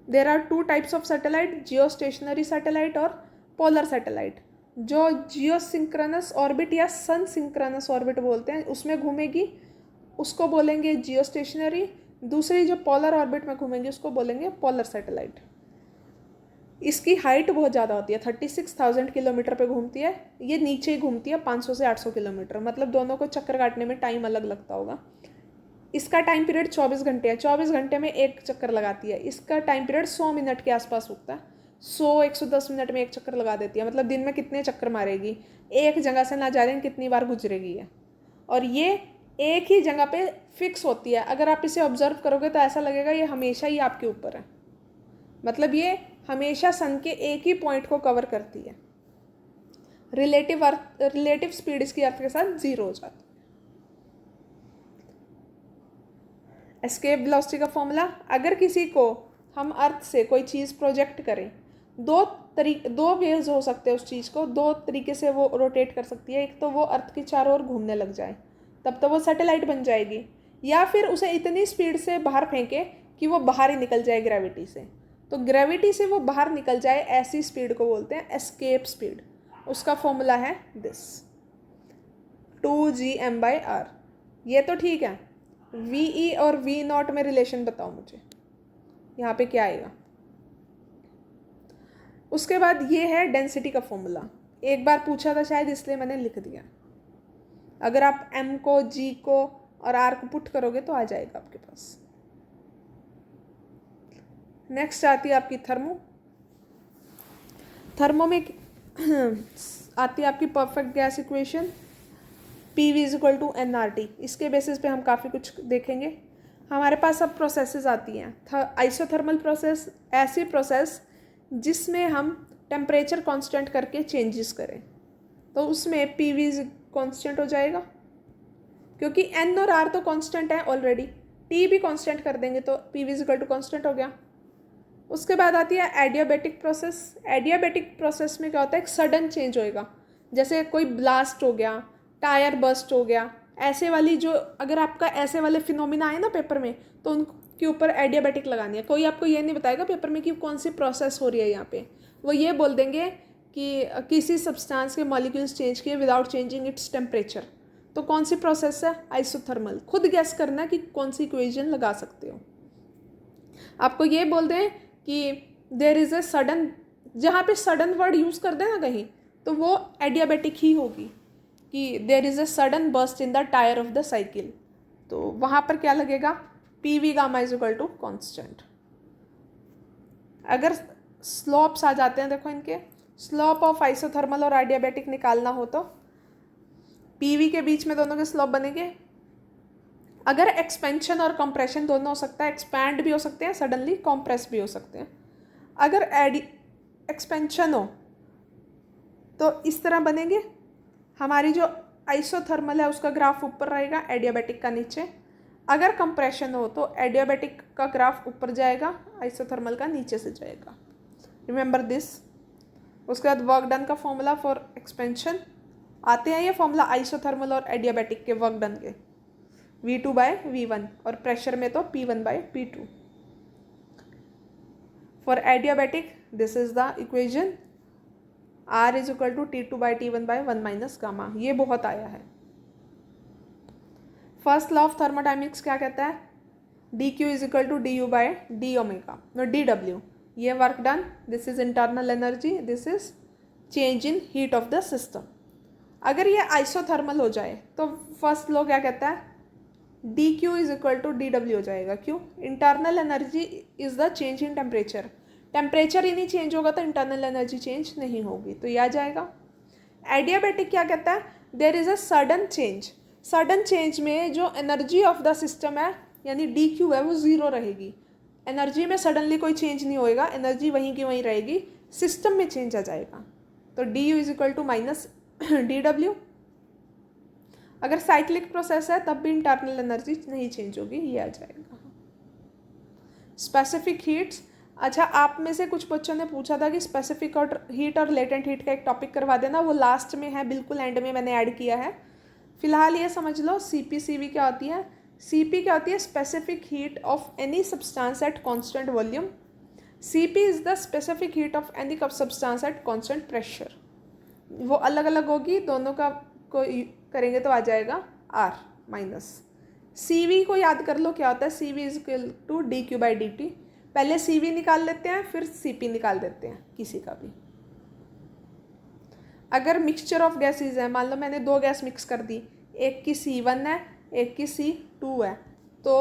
There are 2 types of satellite, geostationary satellite और पोलर सैटेलाइट। जो जियो सिंक्रोनस ऑर्बिट या सन सिंक्रोनस ऑर्बिट बोलते हैं उसमें घूमेगी उसको बोलेंगे जियो स्टेशनरी। दूसरी जो पोलर ऑर्बिट में घूमेंगे उसको बोलेंगे पोलर सैटेलाइट। इसकी हाइट बहुत ज़्यादा होती है, 36,000 किलोमीटर पे घूमती है। ये नीचे ही घूमती है 500 से 800 किलोमीटर, मतलब दोनों को चक्कर काटने में टाइम अलग लगता होगा। इसका टाइम पीरियड 24 घंटे है, 24 घंटे में एक चक्कर लगाती है। इसका टाइम पीरियड 100 मिनट के आसपास होता है, 100-110 मिनट में एक चक्कर लगा देती है। मतलब दिन में कितने चक्कर मारेगी, एक जगह से ना जाने कितनी बार गुजरेगी है। और ये एक ही जगह पे फिक्स होती है। अगर आप इसे ऑब्जर्व करोगे तो ऐसा लगेगा ये हमेशा ही आपके ऊपर है, मतलब ये हमेशा सन के एक ही पॉइंट को कवर करती है। रिलेटिव स्पीड इसकी अर्थ के साथ 0 हो जाती है। एस्केप वेलोसिटी का फॉर्मूला, अगर किसी को हम अर्थ से कोई चीज़ प्रोजेक्ट करें, दो वेज हो सकते हैं उस चीज़ को, 2 तरीके से वो रोटेट कर सकती है। एक तो वो अर्थ के चारों ओर घूमने लग जाए, तब तो वो सैटेलाइट बन जाएगी, या फिर उसे इतनी स्पीड से बाहर फेंके कि वो बाहर ही निकल जाए ग्रेविटी से। तो ग्रेविटी से वो बाहर निकल जाए, ऐसी स्पीड को बोलते हैं एस्केप स्पीड। उसका फॉर्मूला है दिस, 2gm/r। ये तो ठीक है। VE और V0 में रिलेशन बताओ मुझे, यहाँ पे क्या आएगा। उसके बाद ये है डेंसिटी का फॉर्मूला, एक बार पूछा था शायद इसलिए मैंने लिख दिया। अगर आप M को G को और आर को पुट करोगे तो आ जाएगा आपके पास। नेक्स्ट आती है आपकी थर्मो में आती है आपकी perfect gas equation PV = nRT। इसके बेसिस पे हम काफ़ी कुछ देखेंगे। हमारे पास अब प्रोसेसेस आती हैं। आइसोथर्मल प्रोसेस, ऐसी प्रोसेस जिसमें हम टेम्परेचर कांस्टेंट करके चेंजेस करें, तो उसमें PV कांस्टेंट हो जाएगा क्योंकि N और R तो कांस्टेंट है ऑलरेडी, T भी कांस्टेंट कर देंगे तो PV = कांस्टेंट हो गया। उसके बाद आती है एडियाबैटिक प्रोसेस। एडियाबैटिक प्रोसेस में क्या होता है, एक सडन चेंज होएगा, जैसे कोई ब्लास्ट हो गया, टायर बस्ट हो गया, ऐसे वाली जो अगर आपका ऐसे वाले फिनोमिना आए ना पेपर में तो उनके ऊपर एडियाबैटिक लगानी है। कोई आपको ये नहीं बताएगा पेपर में कि कौन सी प्रोसेस हो रही है यहाँ पे, वो ये बोल देंगे कि किसी सब्सटेंस के मॉलिक्यूल्स चेंज किए विदाउट चेंजिंग इट्स टेम्परेचर। तो कौन सी प्रोसेस है, आइसोथर्मल। खुद गैस करना कि कौन सी इक्वेशन लगा सकते हो। आपको ये बोल दें कि देयर इज़ ए सडन, जहाँ पे सडन वर्ड यूज़ कर दें ना कहीं तो वो एडियाबैटिक ही होगी कि there is a sudden burst in the tyre of the cycle, तो वहाँ पर क्या लगेगा, PV गामा = कांस्टेंट। अगर स्लोप्स आ जाते हैं, देखो इनके स्लोप ऑफ आइसोथर्मल और एडियाबैटिक निकालना हो तो PV के बीच में दोनों के स्लोप बनेंगे। अगर एक्सपेंशन और कंप्रेशन दोनों हो सकता है, एक्सपैंड भी हो सकते हैं सडनली, कॉम्प्रेस भी हो सकते हैं। अगर एक्सपेंशन हो तो इस तरह बनेंगे, हमारी जो आइसोथर्मल है उसका ग्राफ ऊपर रहेगा, एडियाबैटिक का नीचे। अगर कंप्रेशन हो तो एडियाबैटिक का ग्राफ ऊपर जाएगा, आइसोथर्मल का नीचे से जाएगा। Remember this. उसके बाद वर्क डन का फॉर्मूला फॉर एक्सपेंशन आते हैं, ये फॉर्मूला आइसोथर्मल और एडियाबैटिक के वर्क डन के, V2/V1, और प्रेशर में तो P1/P2। For adiabatic this is the equation, R = T2/T1/1 - gamma. ये बहुत आया है। फर्स्ट लॉ ऑफ थर्मोडायनेमिक्स क्या कहता है, dq = dU/dω. ये work done, this is internal energy, this is change in heat of the system. अगर ये आइसोथर्मल हो जाए तो फर्स्ट लॉ क्या कहता है, dq = dW हो जाएगा। क्यों, internal energy is the change in temperature. Temperature ही नहीं चेंज होगा तो इंटरनल एनर्जी चेंज नहीं होगी, तो यह आ जाएगा। एडियाबैटिक क्या कहता है, there is a sudden change. Sudden change में जो एनर्जी ऑफ द सिस्टम है यानी DQ है वो ज़ीरो रहेगी। एनर्जी में सडनली कोई चेंज नहीं होएगा, एनर्जी वहीं की वहीं रहेगी, सिस्टम में चेंज आ जाएगा। तो DU = -dW। अगर साइक्लिक प्रोसेस है तब भी इंटरनल एनर्जी नहीं चेंज होगी, ये आ जाएगा। स्पेसिफिक हीट्स, अच्छा आप में से कुछ बच्चों ने पूछा था कि स्पेसिफिक और हीट और लेटेंट हीट का एक टॉपिक करवा देना, वो लास्ट में है, बिल्कुल एंड में मैंने ऐड किया है। फिलहाल ये समझ लो CP/CV क्या होती है। CP क्या होती है, specific heat of any substance at constant volume. CP is the specific heat of any substance at constant pressure. वो अलग अलग होगी, दोनों का को करेंगे तो आ जाएगा R-। CV को याद कर लो क्या होता है, CV = dQ/dt। पहले CV निकाल लेते हैं फिर CP निकाल देते हैं किसी का भी। अगर मिक्सचर ऑफ गैसेज है, मान लो मैंने दो गैस मिक्स कर दी, एक की C1 है एक की C2 है, तो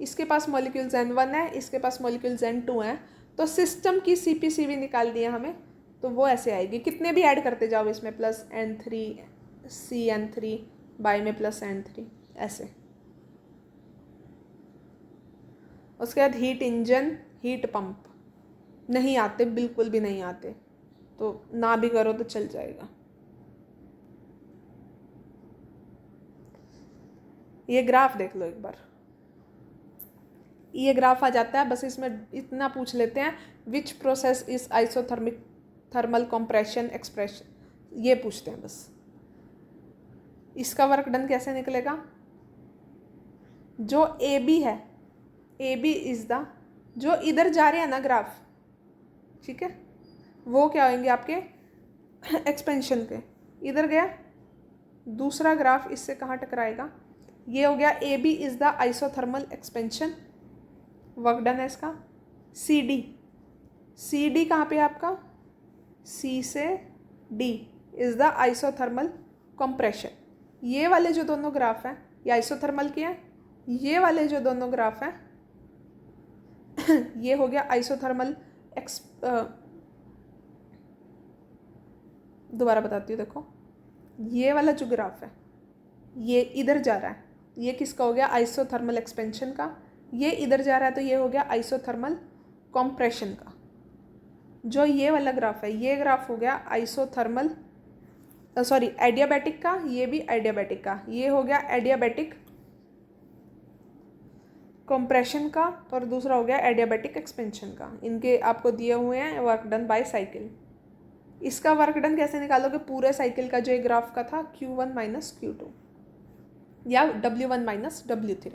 इसके पास मॉलिक्यूल्स N1 है, इसके पास मॉलिक्यूल्स N2 हैं, तो सिस्टम की CP/CV निकाल दिया हमें, तो वो ऐसे आएगी। कितने भी ऐड करते जाओ इसमें, +N3 CN3 बाय में +N3 ऐसे। उसके बाद हीट इंजन, हीट पंप नहीं आते, बिल्कुल भी नहीं आते, तो ना भी करो तो चल जाएगा। ये ग्राफ देख लो एक बार, ये ग्राफ आ जाता है, बस इसमें इतना पूछ लेते हैं, which process is isothermal thermal compression expression, ये पूछते हैं बस। इसका वर्क डन कैसे निकलेगा, जो AB है, AB इज द, जो इधर जा रहे हैं ना ग्राफ, ठीक है, वो क्या होंगे आपके एक्सपेंशन के। इधर गया दूसरा ग्राफ, इससे कहाँ टकराएगा, ये हो गया AB is the isothermal expansion, work done है इसका। CD कहाँ पे आपका, C से D is the isothermal compression. ये वाले जो दोनों ग्राफ हैं ये आइसोथर्मल के हैं, ये वाले जो दोनों ग्राफ हैं ये हो गया आइसोथर्मल दोबारा बताती हूँ, देखो ये वाला जो ग्राफ है ये इधर जा रहा है, ये किसका हो गया आइसोथर्मल एक्सपेंशन का, ये इधर जा रहा है तो ये हो गया आइसोथर्मल कॉम्प्रेशन का। जो ये वाला ग्राफ है ये ग्राफ हो गया आइसोथर्मल सॉरी एडियाबैटिक का, ये भी एडियाबैटिक का, ये हो गया एडियाबैटिक कंप्रेशन का और दूसरा हो गया एडियाबैटिक एक्सपेंशन का। इनके आपको दिए हुए हैं वर्क डन बाय साइकिल। इसका वर्क डन कैसे निकालोगे, पूरे साइकिल का जो एक ग्राफ का था Q1 माइनस Q2 या W1 माइनस W3,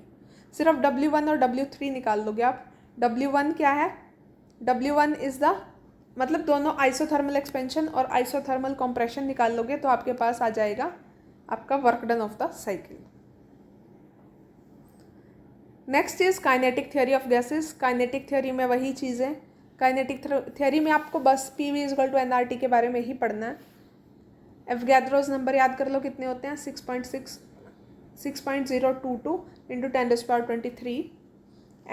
सिर्फ W1 और W3 निकाल लोगे आप। W1 क्या है, W1 इज़ द मतलब दोनों आइसोथर्मल एक्सपेंशन और आइसोथर्मल कंप्रेशन निकाल लोगे तो आपके पास आ जाएगा आपका work done of the cycle. Next is kinetic theory of gases. Kinetic theory में वही चीज़ें, काइनेटिक थ्योरी में आपको बस PV इक्वल टू NRT के बारे में ही पढ़ना है। एवोगाड्रोस नंबर याद कर लो कितने होते हैं, 6.022 इंटू 10⁻23।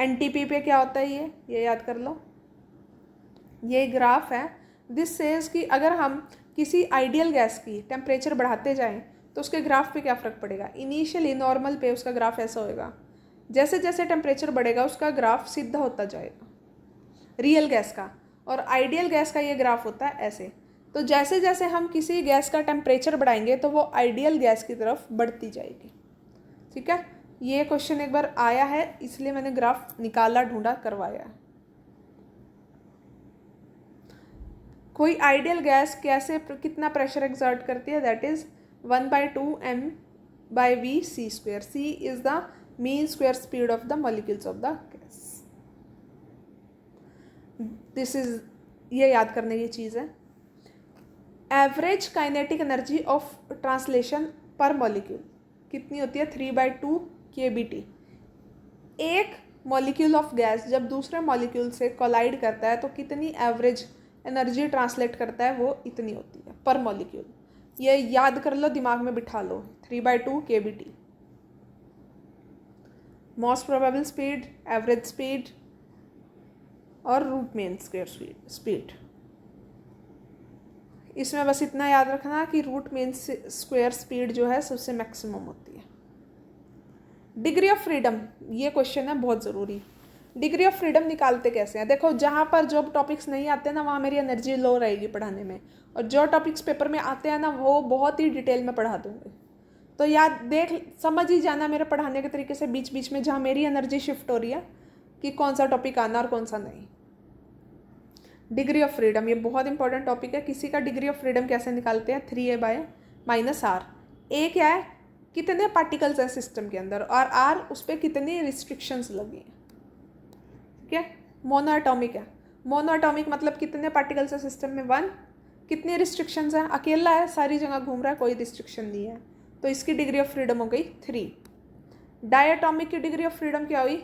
NTP पे क्या होता है ये याद कर लो। ये ग्राफ है, दिस सेज कि अगर हम किसी आइडियल गैस की टेम्परेचर बढ़ाते जाएं तो उसके ग्राफ पे क्या फ़र्क पड़ेगा। इनिशियली नॉर्मल पे उसका ग्राफ ऐसा होएगा, जैसे जैसे टेम्परेचर बढ़ेगा उसका ग्राफ सीधा होता जाएगा रियल गैस का, और आइडियल गैस का ये ग्राफ होता है ऐसे। तो जैसे जैसे हम किसी गैस का टेम्परेचर बढ़ाएंगे तो वो आइडियल गैस की तरफ बढ़ती जाएगी। ठीक है, ये क्वेश्चन एक बार आया है इसलिए मैंने ग्राफ निकाला ढूंढा करवाया है। कोई आइडियल गैस कैसे कितना प्रेशर एक्सर्ट करती है, that is 1/2m/v/c²। c is the mean square speed of the molecules of the gas. This is, ये याद करने की चीज़ है। Average kinetic energy of translation पर मॉलिक्यूल कितनी होती है, 3/2 kBt। एक मॉलिक्यूल ऑफ गैस जब दूसरे मॉलिक्यूल से कोलाइड करता है तो कितनी एवरेज एनर्जी ट्रांसलेट करता है, वो इतनी होती है पर मॉलिक्यूल। ये याद कर लो, दिमाग में बिठा लो, 3/2 kBt। Most probable speed, average speed और रूट मीन स्क्वायर स्पीड। इसमें बस इतना याद रखना कि रूट मीन स्क्वायर स्पीड जो है सबसे मैक्सिमम होती है। डिग्री ऑफ फ्रीडम, ये क्वेश्चन है बहुत ज़रूरी। डिग्री ऑफ फ्रीडम निकालते कैसे हैं, देखो जहाँ पर जो टॉपिक्स नहीं आते ना वहाँ मेरी एनर्जी लो रहेगी पढ़ाने में, और जो टॉपिक्स पेपर में आते हैं ना वो बहुत ही डिटेल में पढ़ा दूँगी। तो याद देख समझ ही जाना मेरे पढ़ाने के तरीके से बीच बीच में जहाँ मेरी एनर्जी शिफ्ट हो रही है कि कौन सा टॉपिक आना और कौन सा नहीं। डिग्री ऑफ फ्रीडम ये बहुत इंपॉर्टेंट टॉपिक है। किसी का डिग्री ऑफ फ्रीडम कैसे निकालते हैं, 3a/-r। ए क्या है, कितने पार्टिकल्स हैं सिस्टम के अंदर, और आर उस पर कितनी रिस्ट्रिक्शंस लगी हैं। ठीक है, मोनोएटॉमिक है। मोनोएटॉमिक मतलब कितने पार्टिकल्स हैं सिस्टम में, 1। कितनी रिस्ट्रिक्शंस हैं, अकेला है सारी जगह घूम रहा है कोई रिस्ट्रिक्शन नहीं है, तो इसकी डिग्री ऑफ फ्रीडम हो गई 3। डायटॉमिक की डिग्री ऑफ फ्रीडम क्या हुई,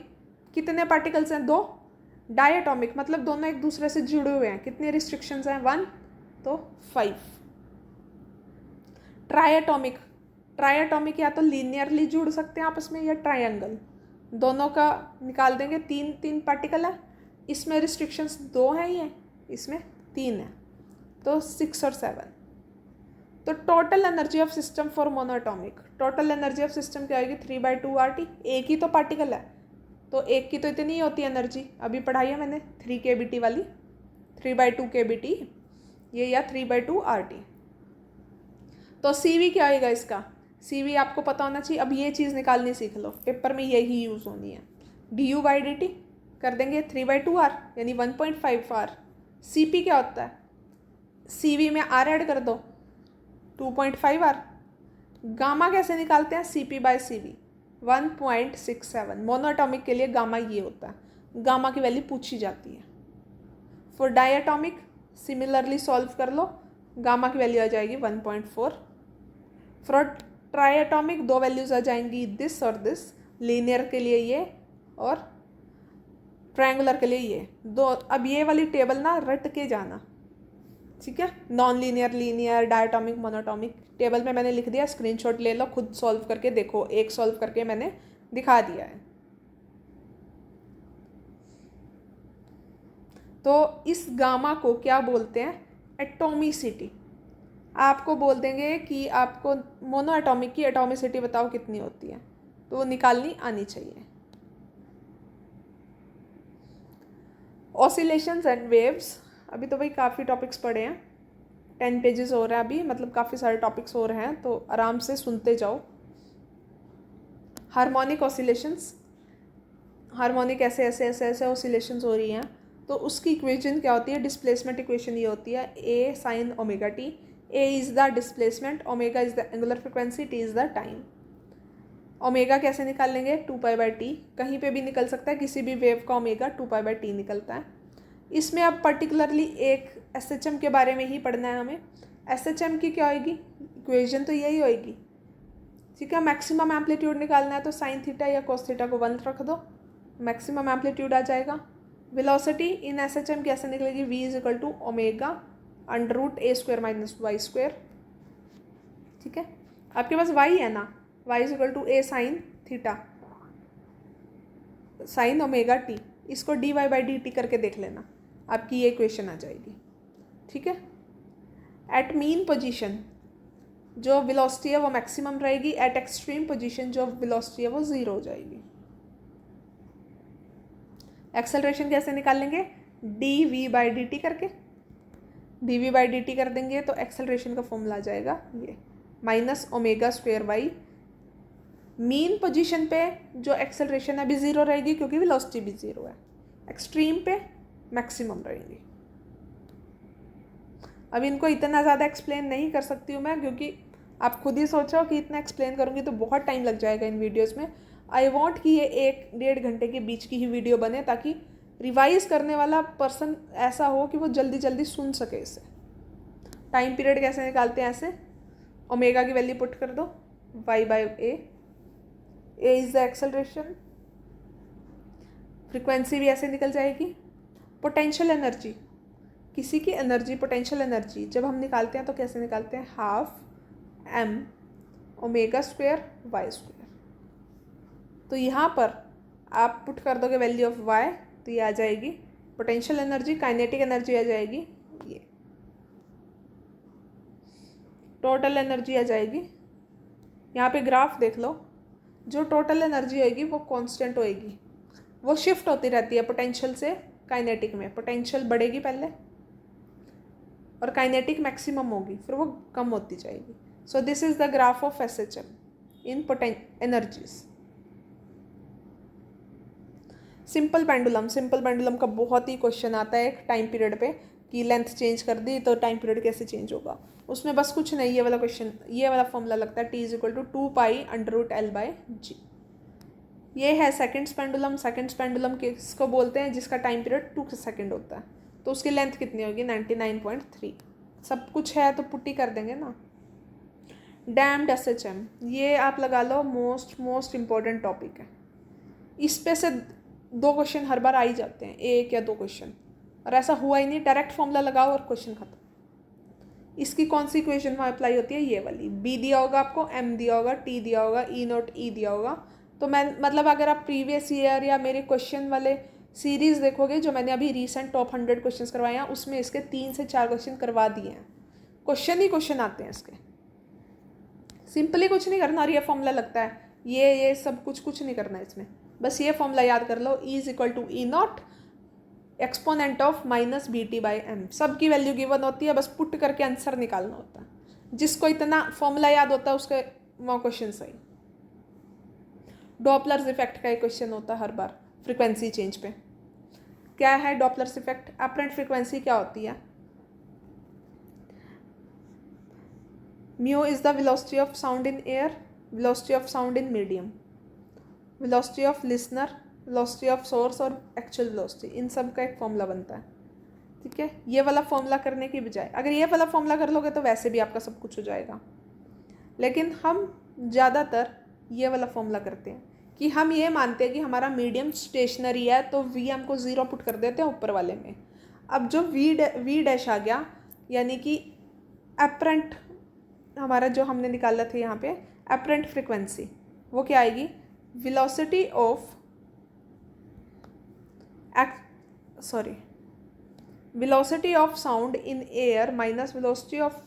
कितने पार्टिकल्स हैं, 2। डायटॉमिक मतलब दोनों एक दूसरे से जुड़े हुए हैं, कितने रिस्ट्रिक्शंस हैं, 1 तो 5। ट्रायटॉमिक, ट्रायटॉमिक या तो लीनियरली जुड़ सकते हैं आपस में या ट्रायंगल, दोनों का निकाल देंगे। 3 पार्टिकल है, इसमें रिस्ट्रिक्शंस 2 हैं, ये इसमें 3 है, तो 6 और 7। तो total energy of system for monoatomic, total energy of system क्या आएगी, 3/2 RT। एक ही तो पार्टिकल है तो एक की तो इतनी ही होती है एनर्जी, अभी पढ़ाई है मैंने 3 kBt वाली, 3/2 kBt ये, या 3/2 RT। तो CV क्या आएगा इसका, CV आपको पता होना चाहिए। अब ये चीज़ निकालनी सीख लो, पेपर में यही यूज़ होनी है। du/dt कर देंगे 3/2 R यानी 1.5 R। CP क्या होता है, CV में R ऐड कर दो 2.5 R। गामा कैसे निकालते हैं, CP/CV 1.67। मोनोएटॉमिक के लिए गामा ये होता है, गामा की वैल्यू पूछी जाती है। फॉर डायटॉमिक सिमिलरली सॉल्व कर लो, गामा की वैल्यू आ जाएगी 1.4। फॉर ट्रायटॉमिक 2 वैल्यूज आ जाएंगी, दिस और दिस, लीनियर के लिए ये और ट्रायंगुलर के लिए ये 2। अब ये वाली टेबल ना रट के जाना, ठीक है। Non linear, linear, diatomic, monoatomic table में मैंने लिख दिया, स्क्रीनशॉट ले लो, खुद सॉल्व करके देखो। एक सॉल्व करके मैंने दिखा दिया है। तो इस गामा को क्या बोलते हैं? एटॉमिसिटी। आपको बोल देंगे कि आपको मोनो एटॉमिक की एटॉमिसिटी बताओ कितनी होती है, तो वो निकालनी आनी चाहिए। ऑसिलेशंस एंड वेव्स, अभी तो भाई काफ़ी टॉपिक्स पढ़े हैं, 10 पेजेस हो रहे हैं अभी, मतलब काफ़ी सारे टॉपिक्स हो रहे हैं, तो आराम से सुनते जाओ। हार्मोनिक ऑसिलेशंस, हार्मोनिक ऐसे ऐसे ऐसे ऐसे ऑसिलेशंस हो रही हैं, तो उसकी इक्वेशन क्या होती है? डिस्प्लेसमेंट इक्वेशन ये होती है A sine omega T. A is the displacement, omega is the angular frequency, T is the time. Omega कैसे निकाल लेंगे? 2π/t। कहीं पे भी निकल सकता है, किसी भी वेव का ओमेगा 2π/t निकलता है। इसमें अब पर्टिकुलरली एक SHM के बारे में ही पढ़ना है हमें। SHM की क्या होगी? इक्वेशन तो यही होगी, ठीक है। मैक्सिमम एम्पलीट्यूड निकालना है तो साइन थीटा या कोस थीटा को 1 रख दो, मैक्सिमम एम्पलीट्यूड आ जाएगा। वेलोसिटी इन SHM कैसे निकलेगी? v = √a² - y², ठीक है। आपके पास y है ना, y = a sine theta sine omega T, इसको dy/dt करके देख लेना, आपकी ये इक्वेशन आ जाएगी, ठीक है। एट मीन पोजीशन जो वेलोसिटी है वो मैक्सिमम रहेगी, एट एक्सट्रीम पोजीशन जो वेलोसिटी है वो 0 हो जाएगी। एक्सेलरेशन कैसे निकाल लेंगे? dv/dt करके, dv/dt कर देंगे तो एक्सेलरेशन का फॉर्मूला आ जाएगा ये -ω²y। मीन पोजीशन पे जो एक्सेलरेशन अभी 0 रहेगी क्योंकि वेलोसिटी भी 0 है, एक्सट्रीम पे मैक्सिमम रहेगी। अब इनको इतना ज़्यादा एक्सप्लेन नहीं कर सकती हूँ मैं, क्योंकि आप खुद ही सोचो कि इतना एक्सप्लेन करूँगी तो बहुत टाइम लग जाएगा इन वीडियोस में। आई वांट कि ये 1-1.5 घंटे के बीच की ही वीडियो बने, ताकि रिवाइज करने वाला पर्सन ऐसा हो कि वो जल्दी जल्दी सुन सके इसे। टाइम पीरियड कैसे निकालते हैं? ऐसे ओमेगा की वैल्यू पुट कर दो, y/a, a is the acceleration, frequency भी ऐसे निकल जाएगी। पोटेंशियल एनर्जी, किसी की एनर्जी, पोटेंशियल एनर्जी जब हम निकालते हैं तो कैसे निकालते हैं? 12m ω²y²। तो यहाँ पर आप पुट कर दोगे वैल्यू ऑफ y, तो ये आ जाएगी पोटेंशियल एनर्जी, काइनेटिक एनर्जी आ जाएगी ये, टोटल एनर्जी आ जाएगी। यहाँ पे ग्राफ देख लो, जो टोटल एनर्जी होएगी वो कांस्टेंट होएगी, वो शिफ्ट होती रहती है पोटेंशियल से काइनेटिक में। पोटेंशियल बढ़ेगी पहले और काइनेटिक मैक्सिमम होगी, फिर वो कम होती जाएगी। So this is the graph of SHM in energies. Simple pendulum, simple pendulum का बहुत ही क्वेश्चन आता है एक टाइम पीरियड पे, कि लेंथ चेंज कर दी तो टाइम पीरियड कैसे चेंज होगा। उसमें बस कुछ नहीं, ये वाला क्वेश्चन, ये वाला फॉर्मूला लगता है, t = 2π√L/g। ये है सेकंड्स पेंडुलम। सेकंड्स पेंडुलम किसको बोलते हैं? जिसका टाइम पीरियड 2 सेकंड होता है, तो उसकी लेंथ कितनी होगी? 99.3। सब कुछ है तो पुट्टी कर देंगे ना। डैम्ड SHM, ये आप लगा लो मोस्ट इम्पॉर्टेंट टॉपिक है। इस पे से 2 क्वेश्चन हर बार आ ही जाते हैं, 1 या 2 क्वेश्चन, और ऐसा हुआ ही नहीं, डायरेक्ट फॉर्मूला लगाओ और क्वेश्चन खत्म। इसकी कौन सी इक्वेशन में अप्लाई होती है? ये वाली। b दिया होगा आपको, m दिया होगा, t दिया होगा, E0 दिया होगा। तो मैं मतलब अगर आप प्रीवियस ईयर या मेरे क्वेश्चन वाले सीरीज़ देखोगे जो मैंने अभी रिसेंट टॉप 100 क्वेश्चन करवाए हैं, उसमें इसके 3 से 4 क्वेश्चन करवा दिए हैं। क्वेश्चन ही क्वेश्चन आते हैं इसके, सिंपली कुछ नहीं करना, और ये फॉर्मूला लगता है, ये सब कुछ नहीं करना है इसमें, बस ये फॉर्मूला याद कर लो, E = E0 exponent of -BT/m। सबकी वैल्यू गिवन होती है, बस पुट करके आंसर निकालना होता है। जिसको इतना फॉर्मूला याद होता है उसके वो क्वेश्चन सही। डॉपलर्स इफेक्ट का एक क्वेश्चन होता है हर बार फ्रिक्वेंसी चेंज पे। क्या है डॉपलर्स इफेक्ट? अपरेंट फ्रिक्वेंसी क्या होती है? Mu is the velocity of sound in air, velocity of sound in medium, velocity of listener, velocity of source और एक्चुअल वेलोसिटी, इन सब का एक फॉर्मूला बनता है, ठीक है। ये वाला फॉर्मूला करने की बजाय अगर ये वाला फॉर्मूला कर लोगे तो वैसे भी आपका सब कुछ हो जाएगा, लेकिन हम ज़्यादातर ये वाला फॉर्मूला करते हैं कि हम ये मानते हैं कि हमारा मीडियम स्टेशनरी है, तो VM को 0 पुट कर देते हैं ऊपर वाले में। अब जो V' आ गया, यानी कि अपरेंट, हमारा जो हमने निकाला था यहाँ पे अपरेंट फ्रिक्वेंसी, वो क्या आएगी? velocity of velocity of sound in air minus velocity of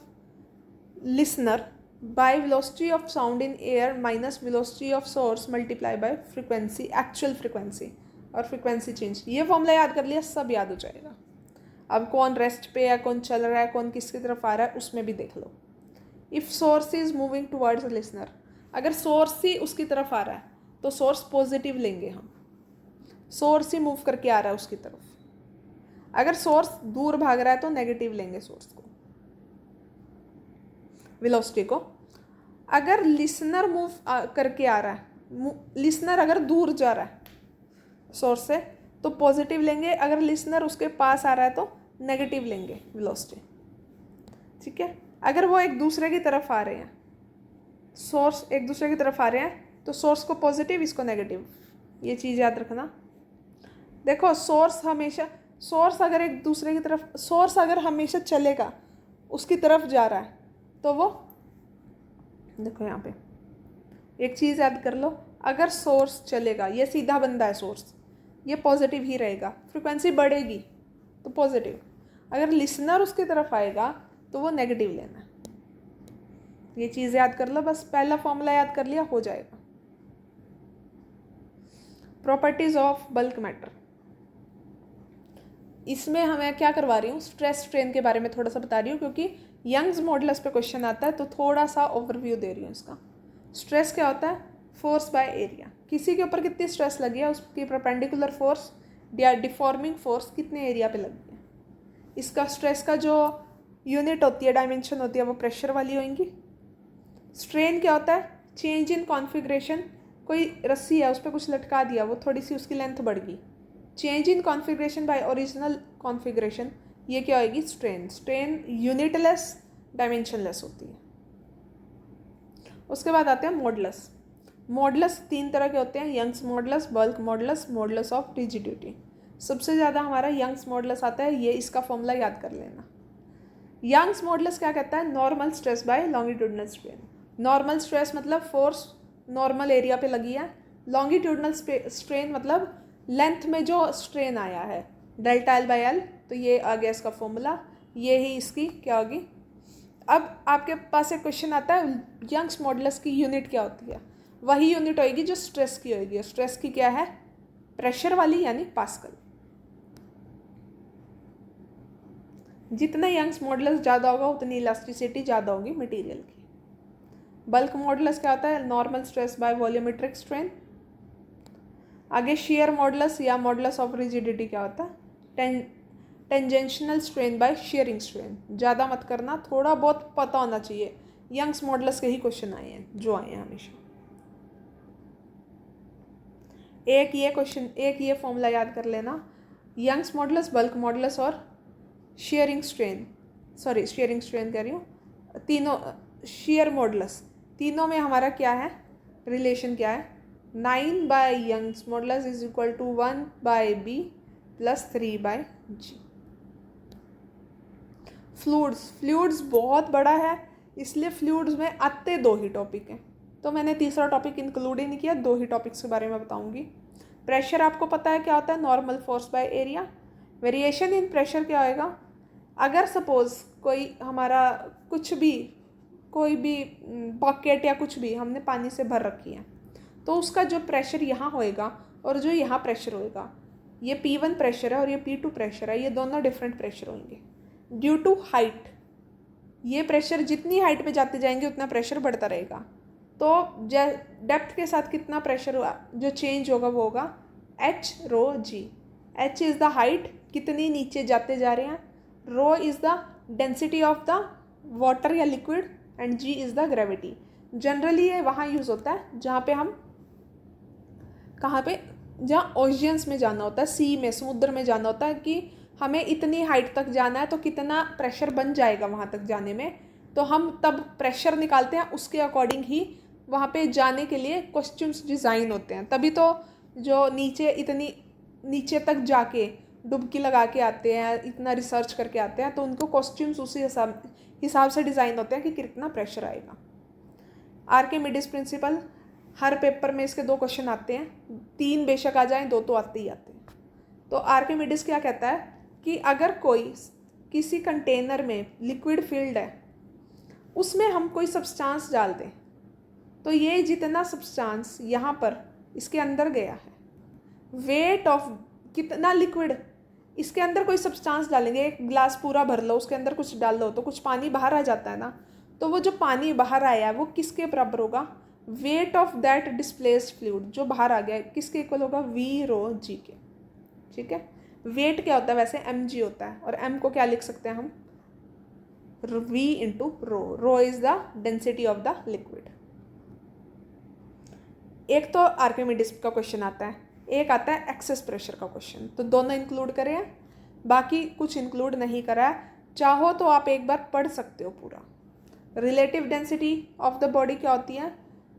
listener by velocity of sound in air minus velocity of source multiply by frequency, actual frequency और frequency change। ये फॉर्मूला याद कर लिया, सब याद हो जाएगा। अब कौन रेस्ट पे है, कौन चल रहा है, कौन किसकी तरफ आ रहा है, उसमें भी देख लो। If source is moving towards listener, अगर सोर्स ही उसकी तरफ आ रहा है तो सोर्स पॉजिटिव लेंगे हम, सोर्स ही मूव करके आ रहा है उसकी तरफ। अगर सोर्स दूर भाग रहा है तो नेगेटिव लेंगे सोर्स को, वेलोसिटी को। अगर लिसनर मूव करके आ रहा है, लिसनर अगर दूर जा रहा है सोर्स से तो पॉजिटिव लेंगे, अगर लिसनर उसके पास आ रहा है तो नेगेटिव लेंगे वेलोसिटी। ठीक है, अगर वो एक दूसरे की तरफ आ रहे हैं, सोर्स एक दूसरे की तरफ आ रहे हैं तो सोर्स को पॉजिटिव, इसको नेगेटिव, ये चीज़ याद रखना। देखो सोर्स अगर एक दूसरे की तरफ, सोर्स अगर हमेशा चलेगा उसकी तरफ जा रहा है तो वो, देखो यहाँ पे एक चीज़ याद कर लो, अगर सोर्स चलेगा, ये सीधा बंदा है सोर्स, ये पॉजिटिव ही रहेगा, फ्रिक्वेंसी बढ़ेगी तो पॉजिटिव। अगर लिसनर उसकी तरफ आएगा तो वो नेगेटिव लेना है। ये चीज़ याद कर लो, बस पहला फॉर्मूला याद कर लिया, हो जाएगा। प्रॉपर्टीज ऑफ बल्क मैटर, इसमें मैं क्या करवा रही हूँ, स्ट्रेस स्ट्रेन के बारे में थोड़ा सा बता रही हूँ, क्योंकि यंग्स मॉडुलस पे क्वेश्चन आता है तो थोड़ा सा ओवरव्यू दे रही हूँ इसका। स्ट्रेस क्या होता है, फोर्स बाय एरिया, किसी के ऊपर कितनी स्ट्रेस लगी है उसकी परपेंडिकुलर फोर्स या डिफॉर्मिंग फोर्स कितने एरिया पे लगी है। इसका स्ट्रेस का जो यूनिट होती है, डायमेंशन होती है, वो प्रेशर वाली होंगी। स्ट्रेन क्या होता है, चेंज इन कॉन्फ़िगरेशन, कोई रस्सी है उस पर कुछ लटका दिया, वो थोड़ी सी उसकी लेंथ बढ़ गई, change in configuration by original configuration, ये क्या होगी, स्ट्रेन। स्ट्रेन यूनिटलेस डायमेंशनलेस होती है। उसके बाद आते हैं मॉडुलस। मॉडुलस 3 तरह के होते हैं, Young's modulus, bulk modulus, modulus of rigidity. सबसे ज़्यादा हमारा यंग्स मॉडुलस आता है, ये इसका फॉर्मूला याद कर लेना। यंग्स मॉडुलस क्या कहता है, normal stress by longitudinal strain. Normal stress मतलब फोर्स नॉर्मल एरिया पे लगी है, लॉन्गिट्यूडनल स्ट्रेन मतलब लेंथ में जो स्ट्रेन आया है, डेल्टा एल बाई एल, तो ये आ गया इसका फॉर्मूला, ये ही इसकी क्या होगी। अब आपके पास एक क्वेश्चन आता है, यंग्स मॉडुलस की यूनिट क्या होती है, वही यूनिट होगी जो स्ट्रेस की होगी। स्ट्रेस की क्या है, प्रेशर वाली, यानी पास्कल। जितना यंग्स मॉडुलस ज़्यादा होगा उतनी इलास्टिसिटी ज़्यादा होगी मटेरियल की। बल्क मॉडुलस क्या होता है, normal stress by volumetric strain. आगे शेयर मॉडुलस या मॉडुलस ऑफ रिजिडिटी क्या होता है, टेंजेंशनल स्ट्रेन बाय शेयरिंग स्ट्रेन। ज़्यादा मत करना, थोड़ा बहुत पता होना चाहिए, यंग्स मॉडुलस के ही क्वेश्चन आए हैं जो आए हैं हमेशा। एक ये फॉर्मूला याद कर लेना, यंग्स मॉडुलस, बल्क मॉडुलस और शेयरिंग स्ट्रेन कह रही हूँ, तीनों शेयर मॉडुलस, तीनों में हमारा क्या है, रिलेशन क्या है, 9 by Young's modulus is equal to 1 by B plus 3 by G. Fluids बहुत बड़ा है, इसलिए फ्लूइड्स में आते 2 ही टॉपिक हैं, तो मैंने तीसरा टॉपिक इंक्लूड ही नहीं किया, 2 ही टॉपिक्स के बारे में बताऊंगी। प्रेशर आपको पता है क्या होता है, normal force by area. Variation in pressure क्या होएगा, अगर सपोज कोई हमारा कोई भी बकेट या कुछ भी हमने पानी से भर रखी है, तो उसका जो प्रेशर यहाँ होएगा और जो यहाँ प्रेशर होएगा, ये P1 प्रेशर है और ये P2 प्रेशर है, ये दोनों डिफरेंट प्रेशर होंगे ड्यू टू हाइट। ये प्रेशर जितनी हाइट पे जाते जाएंगे उतना प्रेशर बढ़ता रहेगा, तो डेप्थ के साथ कितना प्रेशर जो चेंज होगा वो होगा H rho G। H is the height, कितनी नीचे जाते जा रहे हैं, rho is the density of the water या liquid, and G is the gravity. Generally ये वहाँ यूज़ होता है जहाँ पे हम जहाँ ओशियंस में जाना होता है, सी में, समुद्र में जाना होता है कि हमें इतनी हाइट तक जाना है तो कितना प्रेशर बन जाएगा वहाँ तक जाने में, तो हम तब प्रेशर निकालते हैं, उसके अकॉर्डिंग ही वहाँ पे जाने के लिए कॉस्ट्यूम्स डिज़ाइन होते हैं। तभी तो जो इतनी नीचे तक जाके डुबकी लगा के आते हैं, इतना रिसर्च करके आते हैं, तो उनको कॉस्ट्यूम्स उसी हिसाब से डिज़ाइन होते हैं कि कितना प्रेशर आएगा। आर्किमिडीज प्रिंसिपल, हर पेपर में इसके 2 क्वेश्चन आते हैं, 3 बेशक आ जाएं, 2 तो आते ही आते हैं। तो आर्किमिडीज क्या कहता है कि अगर कोई किसी कंटेनर में लिक्विड फिल्ड है, उसमें हम कोई सब्सटेंस डाल दें, तो ये जितना सब्सटेंस यहाँ पर इसके अंदर गया है, वेट ऑफ कितना लिक्विड, इसके अंदर कोई सब्सटेंस डालेंगे, एक ग्लास पूरा भर लो, उसके अंदर कुछ डाल दो तो कुछ पानी बाहर आ जाता है ना, तो वो जो पानी बाहर आया है वो किसके बराबर होगा, weight of that displaced fluid, जो बाहर आ गया किसके इक्वल होगा, वी रो जी के। ठीक है, वेट क्या होता है वैसे, एम जी होता है, और एम को क्या लिख सकते हैं हम, V into rho, rho is the density of the liquid. एक तो आर्किमिडीज का क्वेश्चन आता है, एक आता है एक्सेस प्रेशर का क्वेश्चन, तो दोनों इंक्लूड करे हैं, बाकी कुछ इंक्लूड नहीं करा है। चाहो तो आप एक बार पढ़ सकते हो पूरा। Relative density of the body क्या होती है,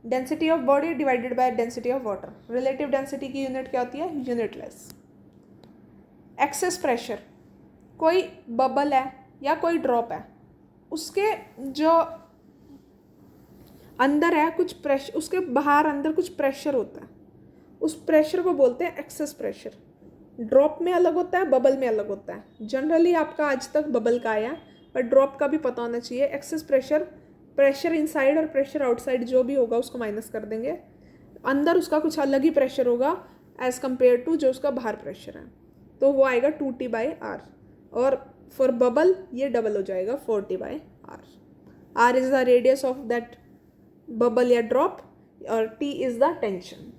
density of body divided by density of water. Relative density की यूनिट क्या होती है, यूनिटलेस। एक्सेस प्रेशर, कोई बबल है या कोई ड्रॉप है, उसके जो अंदर है कुछ प्रेशर, उसके बाहर अंदर कुछ प्रेशर होता है, उस प्रेशर को बोलते हैं एक्सेस प्रेशर। ड्रॉप में अलग होता है, बबल में अलग होता है। जनरली आपका आज तक बबल का आया, पर ड्रॉप का भी पता होना चाहिए। एक्सेस प्रेशर, प्रेशर इनसाइड और प्रेशर आउटसाइड जो भी होगा उसको माइनस कर देंगे, अंदर उसका कुछ अलग ही प्रेशर होगा एज कम्पेयर टू जो उसका बाहर प्रेशर है, तो वो आएगा 2T/R। और फॉर बबल ये डबल हो जाएगा 4T/R। R is the radius of that bubble या ड्रॉप, और T is the tension.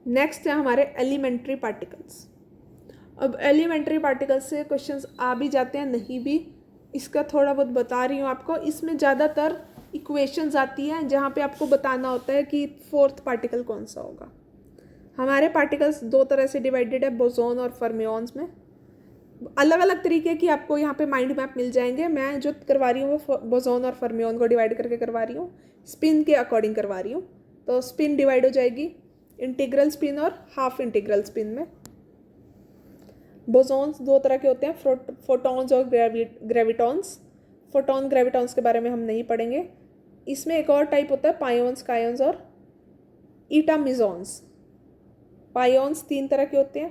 Next है हमारे एलिमेंट्री पार्टिकल्स। अब एलिमेंट्री पार्टिकल्स से क्वेश्चंस आ भी जाते हैं, नहीं भी, इसका थोड़ा बहुत बता रही हूँ आपको। इसमें ज़्यादातर इक्वेशंस आती हैं जहाँ पे आपको बताना होता है कि 4th पार्टिकल कौन सा होगा। हमारे पार्टिकल्स 2 तरह से डिवाइडेड है, बोसोन और फर्मियॉन्स में। अलग अलग तरीके की आपको यहाँ पे माइंड मैप मिल जाएंगे। मैं जो करवा रही हूँ वो बोसोन और फर्मियॉन को डिवाइड करके करवा रही हूँ, स्पिन के अकॉर्डिंग करवा रही हूँ। तो स्पिन डिवाइड हो जाएगी इंटीग्रल स्पिन और हाफ इंटीग्रल स्पिन में। बोसोन्स 2 तरह के होते हैं, फोटॉन्स और ग्रेविटॉन्स। फोटॉन ग्रेविटॉन्स के बारे में हम नहीं पढ़ेंगे। इसमें एक और टाइप होता है पायोन्स, कायोन्स और ईटा मिजॉन्स। पायोन्स 3 तरह के होते हैं,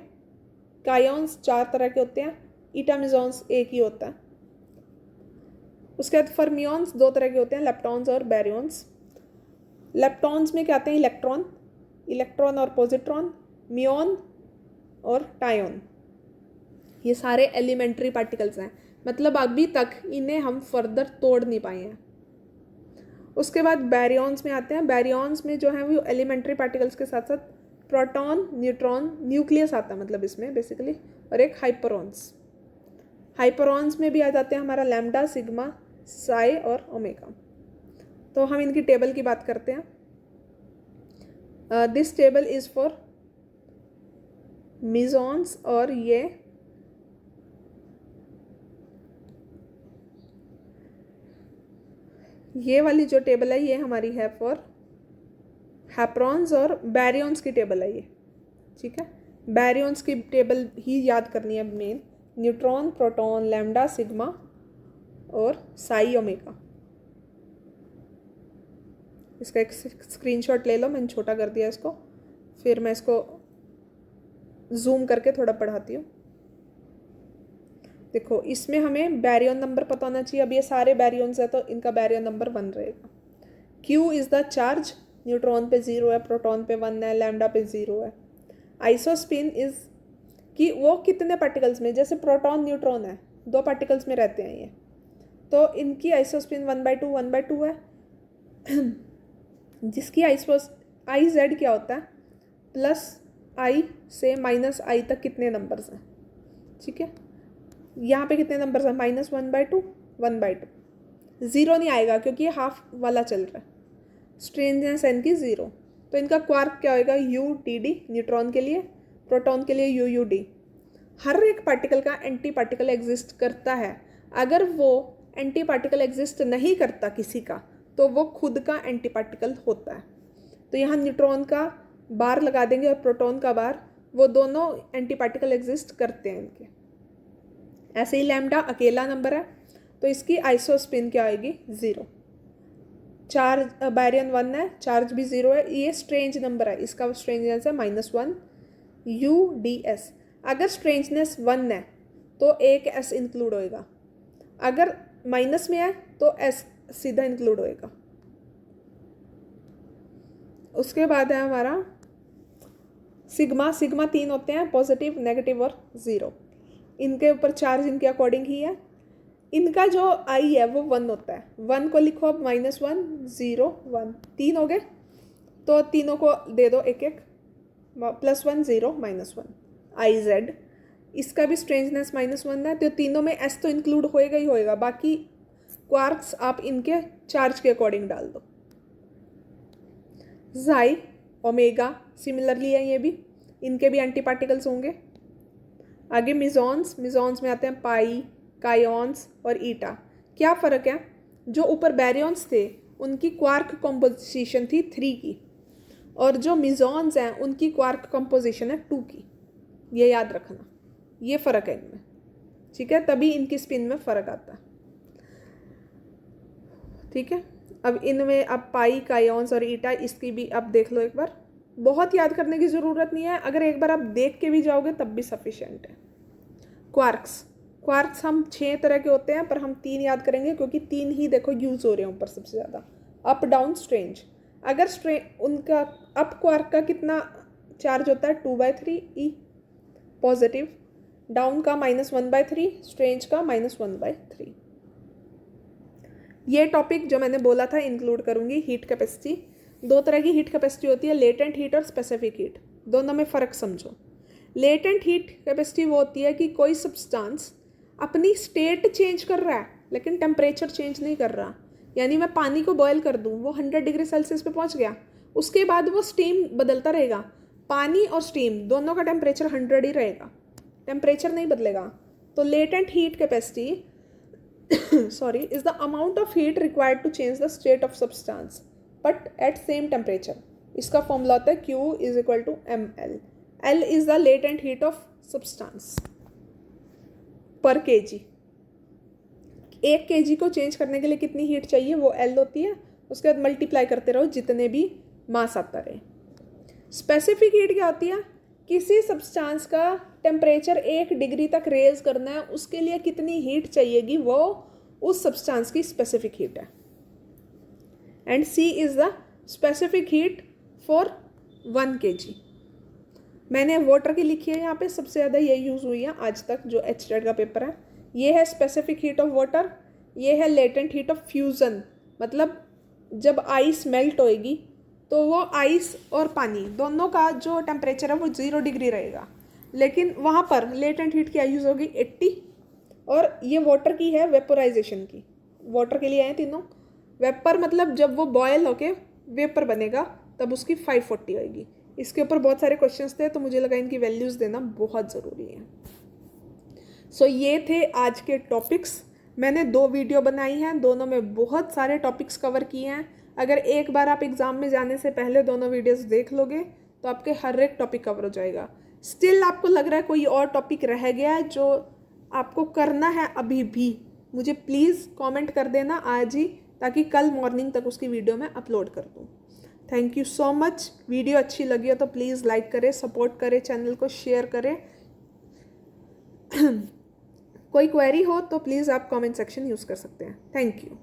कायोन्स 4 तरह के होते हैं, ईटा मिजॉन्स एक ही होता है। उसके बाद फर्मियॉन्स 2 तरह के होते हैं, लेप्टॉन्स और बैरियॉन्स। लेप्टॉन्स में क्या आते हैं, इलेक्ट्रॉन, इलेक्ट्रॉन और पॉजिट्रॉन, म्यून और टायोन। ये सारे एलिमेंट्री पार्टिकल्स हैं, मतलब अभी तक इन्हें हम फर्दर तोड़ नहीं पाए हैं। उसके बाद बैरियॉन्स में आते हैं। बैरियॉन्स में जो है वो एलिमेंट्री पार्टिकल्स के साथ साथ प्रोटॉन, न्यूट्रॉन, न्यूक्लियस आता है मतलब इसमें बेसिकली, और एक हाइपरॉन्स। हाइपरॉन्स में भी आ जाते हैं हमारा लैम्डा, सिग्मा, साई और ओमेगा। तो हम इनकी टेबल की बात करते हैं। दिस टेबल इज़ फॉर मिजॉन्स, और ये वाली जो टेबल है ये हमारी है फॉर हैप्रॉन्स, और बैरियॉन्स की टेबल है ये। ठीक है, बैरियॉन्स की टेबल ही याद करनी है main. Neutron, proton, lambda, sigma और साई, ओमेगा। इसका एक स्क्रीनशॉट ले लो, मैंने छोटा कर दिया इसको, फिर मैं इसको जूम करके थोड़ा पढ़ाती हूँ। देखो, इसमें हमें बैरियन नंबर पता होना चाहिए। अब ये सारे बैरियन्स है तो इनका बैरियन नंबर 1 रहेगा। Q is the charge, neutron पे 0 है, प्रोटॉन पे 1 है, लैम्डा पे 0 है। आइसोस्पिन इज़ कि वो कितने पार्टिकल्स में, जैसे प्रोटॉन न्यूट्रॉन है 2 पार्टिकल्स में रहते हैं ये, तो इनकी आइसोस्पिन 1/2 है। जिसकी आई जेड क्या होता है, +i से -i तक कितने नंबर्स हैं। ठीक है, यहाँ पे कितने नंबर्स हैं, -1/2, 1/2। 0 नहीं आएगा क्योंकि ये हाफ वाला चल रहा है। स्ट्रेंजनेस n की 0, तो इनका क्वार्क क्या होएगा, UTD न्यूट्रॉन के लिए, प्रोटॉन के लिए UUD। हर एक पार्टिकल का एंटी पार्टिकल एग्जिस्ट करता है। अगर वो एंटी पार्टिकल एग्जिस्ट नहीं करता किसी का, तो वो खुद का एंटी पार्टिकल होता है। तो यहाँ न्यूट्रॉन का बार लगा देंगे और प्रोटॉन का बार, वो दोनों एंटी पार्टिकल एग्जिस्ट करते हैं इनके। ऐसे ही लैम्डा अकेला नंबर है, तो इसकी आइसोस्पिन क्या आएगी, 0। चार्ज बैरियन 1 है, चार्ज भी 0 है, ये स्ट्रेंज नंबर है, इसका स्ट्रेंजनेस है -1 UDS। अगर स्ट्रेंजनेस 1 है तो एक S इंक्लूड होएगा, अगर माइनस में है तो S सीधा इंक्लूड होएगा। उसके बाद है हमारा सिग्मा। सिग्मा 3 होते हैं, पॉजिटिव, नेगेटिव और 0। इनके ऊपर चार्ज इनके अकॉर्डिंग ही है। इनका जो आई है वो 1 होता है। 1 को लिखो अब -1 0 1, 3 हो गए, तो तीनों को दे दो एक एक, +1 0 -1 IZ। इसका भी स्ट्रेंजनेस -1 है, तो तीनों में S तो इंक्लूड होएगा ही होएगा, बाकी क्वार्क्स आप इनके चार्ज के अकॉर्डिंग डाल दो। जाई, ओमेगा सिमिलरली है ये भी, इनके भी एंटी पार्टिकल्स होंगे। आगे मिजॉन्स। मिजॉन्स में आते हैं पाई, कायोन्स और ईटा। क्या फ़र्क है? जो ऊपर बैरियंस थे उनकी क्वार्क कंपोजिशन थी 3 की, और जो मिजॉन्स हैं उनकी क्वार्क कंपोजिशन है 2 की। ये याद रखना, ये फ़र्क है इनमें, ठीक है? तभी इनकी स्पिन में फ़र्क आता है, ठीक है? अब इनमें अब पाई, कायोन्स और ईटा, इसकी भी अब देख लो एक बार। बहुत याद करने की ज़रूरत नहीं है, अगर एक बार आप देख के भी जाओगे तब भी सफिशिएंट है। क्वार्क्स। क्वार्क्स हम 6 तरह के होते हैं, पर हम 3 याद करेंगे क्योंकि 3 ही देखो यूज़ हो रहे हैं ऊपर सबसे ज़्यादा। Up, down, strange. अगर उनका अप क्वार्क का कितना चार्ज होता है? 2/3 E पॉजिटिव। डाउन का -1/3, स्ट्रेंज का -1/3। ये टॉपिक जो मैंने बोला था इंक्लूड करूँगी। हीट कैपेसिटी, 2 तरह की हीट कैपेसिटी होती है, लेटेंट हीट और स्पेसिफिक हीट। दोनों में फ़र्क समझो। लेटेंट हीट कैपेसिटी वो होती है कि कोई सब्सटेंस अपनी स्टेट चेंज कर रहा है लेकिन टेम्परेचर चेंज नहीं कर रहा। यानी मैं पानी को बॉयल कर दूँ, वो 100 डिग्री सेल्सियस पे पहुँच गया, उसके बाद वो स्टीम बदलता रहेगा। पानी और स्टीम दोनों का टेम्परेचर 100 ही रहेगा, टेम्परेचर नहीं बदलेगा। तो latent heat capacity sorry is the amount of heat required to change the state of substance but at same temperature. इसका फॉर्मूला होता है Q = mL। L is the latent heat of substance per kg। 1 kg को change करने के लिए कितनी heat चाहिए वो L होती है, उसके बाद मल्टीप्लाई करते रहो जितने भी मास आता रहे। स्पेसिफिक हीट क्या होती है? किसी सब्सटेंस का टेम्परेचर 1 डिग्री तक रेज करना है, उसके लिए कितनी हीट चाहिएगी वो उस सब्सटेंस की स्पेसिफिक हीट है। And C is the specific heat for 1 kg। मैंने वाटर की लिखी है यहाँ पे, सबसे ज़्यादा ये यूज़ हुई है आज तक जो HTET का पेपर है। ये है स्पेसिफिक हीट ऑफ वाटर, ये है लेटेंट हीट ऑफ फ्यूज़न। मतलब जब आइस मेल्ट होएगी तो वो आइस और पानी दोनों का जो टेम्परेचर है वो 0 डिग्री रहेगा, लेकिन वहाँ पर लेटेंट हीट क्या यूज़ होगी? 80। और ये वाटर की है वेपोराइजेशन की, वाटर के लिए आए तीनों। वेपर मतलब जब वो बॉयल होके वेपर बनेगा तब उसकी 540 होएगी। इसके ऊपर बहुत सारे क्वेश्चंस थे, तो मुझे लगा इनकी वैल्यूज़ देना बहुत ज़रूरी है। सो ये थे आज के टॉपिक्स। मैंने 2 वीडियो बनाई हैं, दोनों में बहुत सारे टॉपिक्स कवर किए हैं। अगर एक बार आप एग्ज़ाम में जाने से पहले दोनों वीडियोस देख लोगे तो आपके हर एक टॉपिक कवर हो जाएगा। स्टिल आपको लग रहा है कोई और टॉपिक रह गया है जो आपको करना है अभी भी, मुझे प्लीज़ कमेंट कर देना आज ही, ताकि कल मॉर्निंग तक उसकी वीडियो मैं अपलोड कर दूँ। Thank you so much. Video अच्छी लगी हो तो प्लीज़ लाइक करें, सपोर्ट करें, चैनल को शेयर करें। कोई क्वेरी हो तो प्लीज़ आप कमेंट सेक्शन यूज़ कर सकते हैं। Thank you.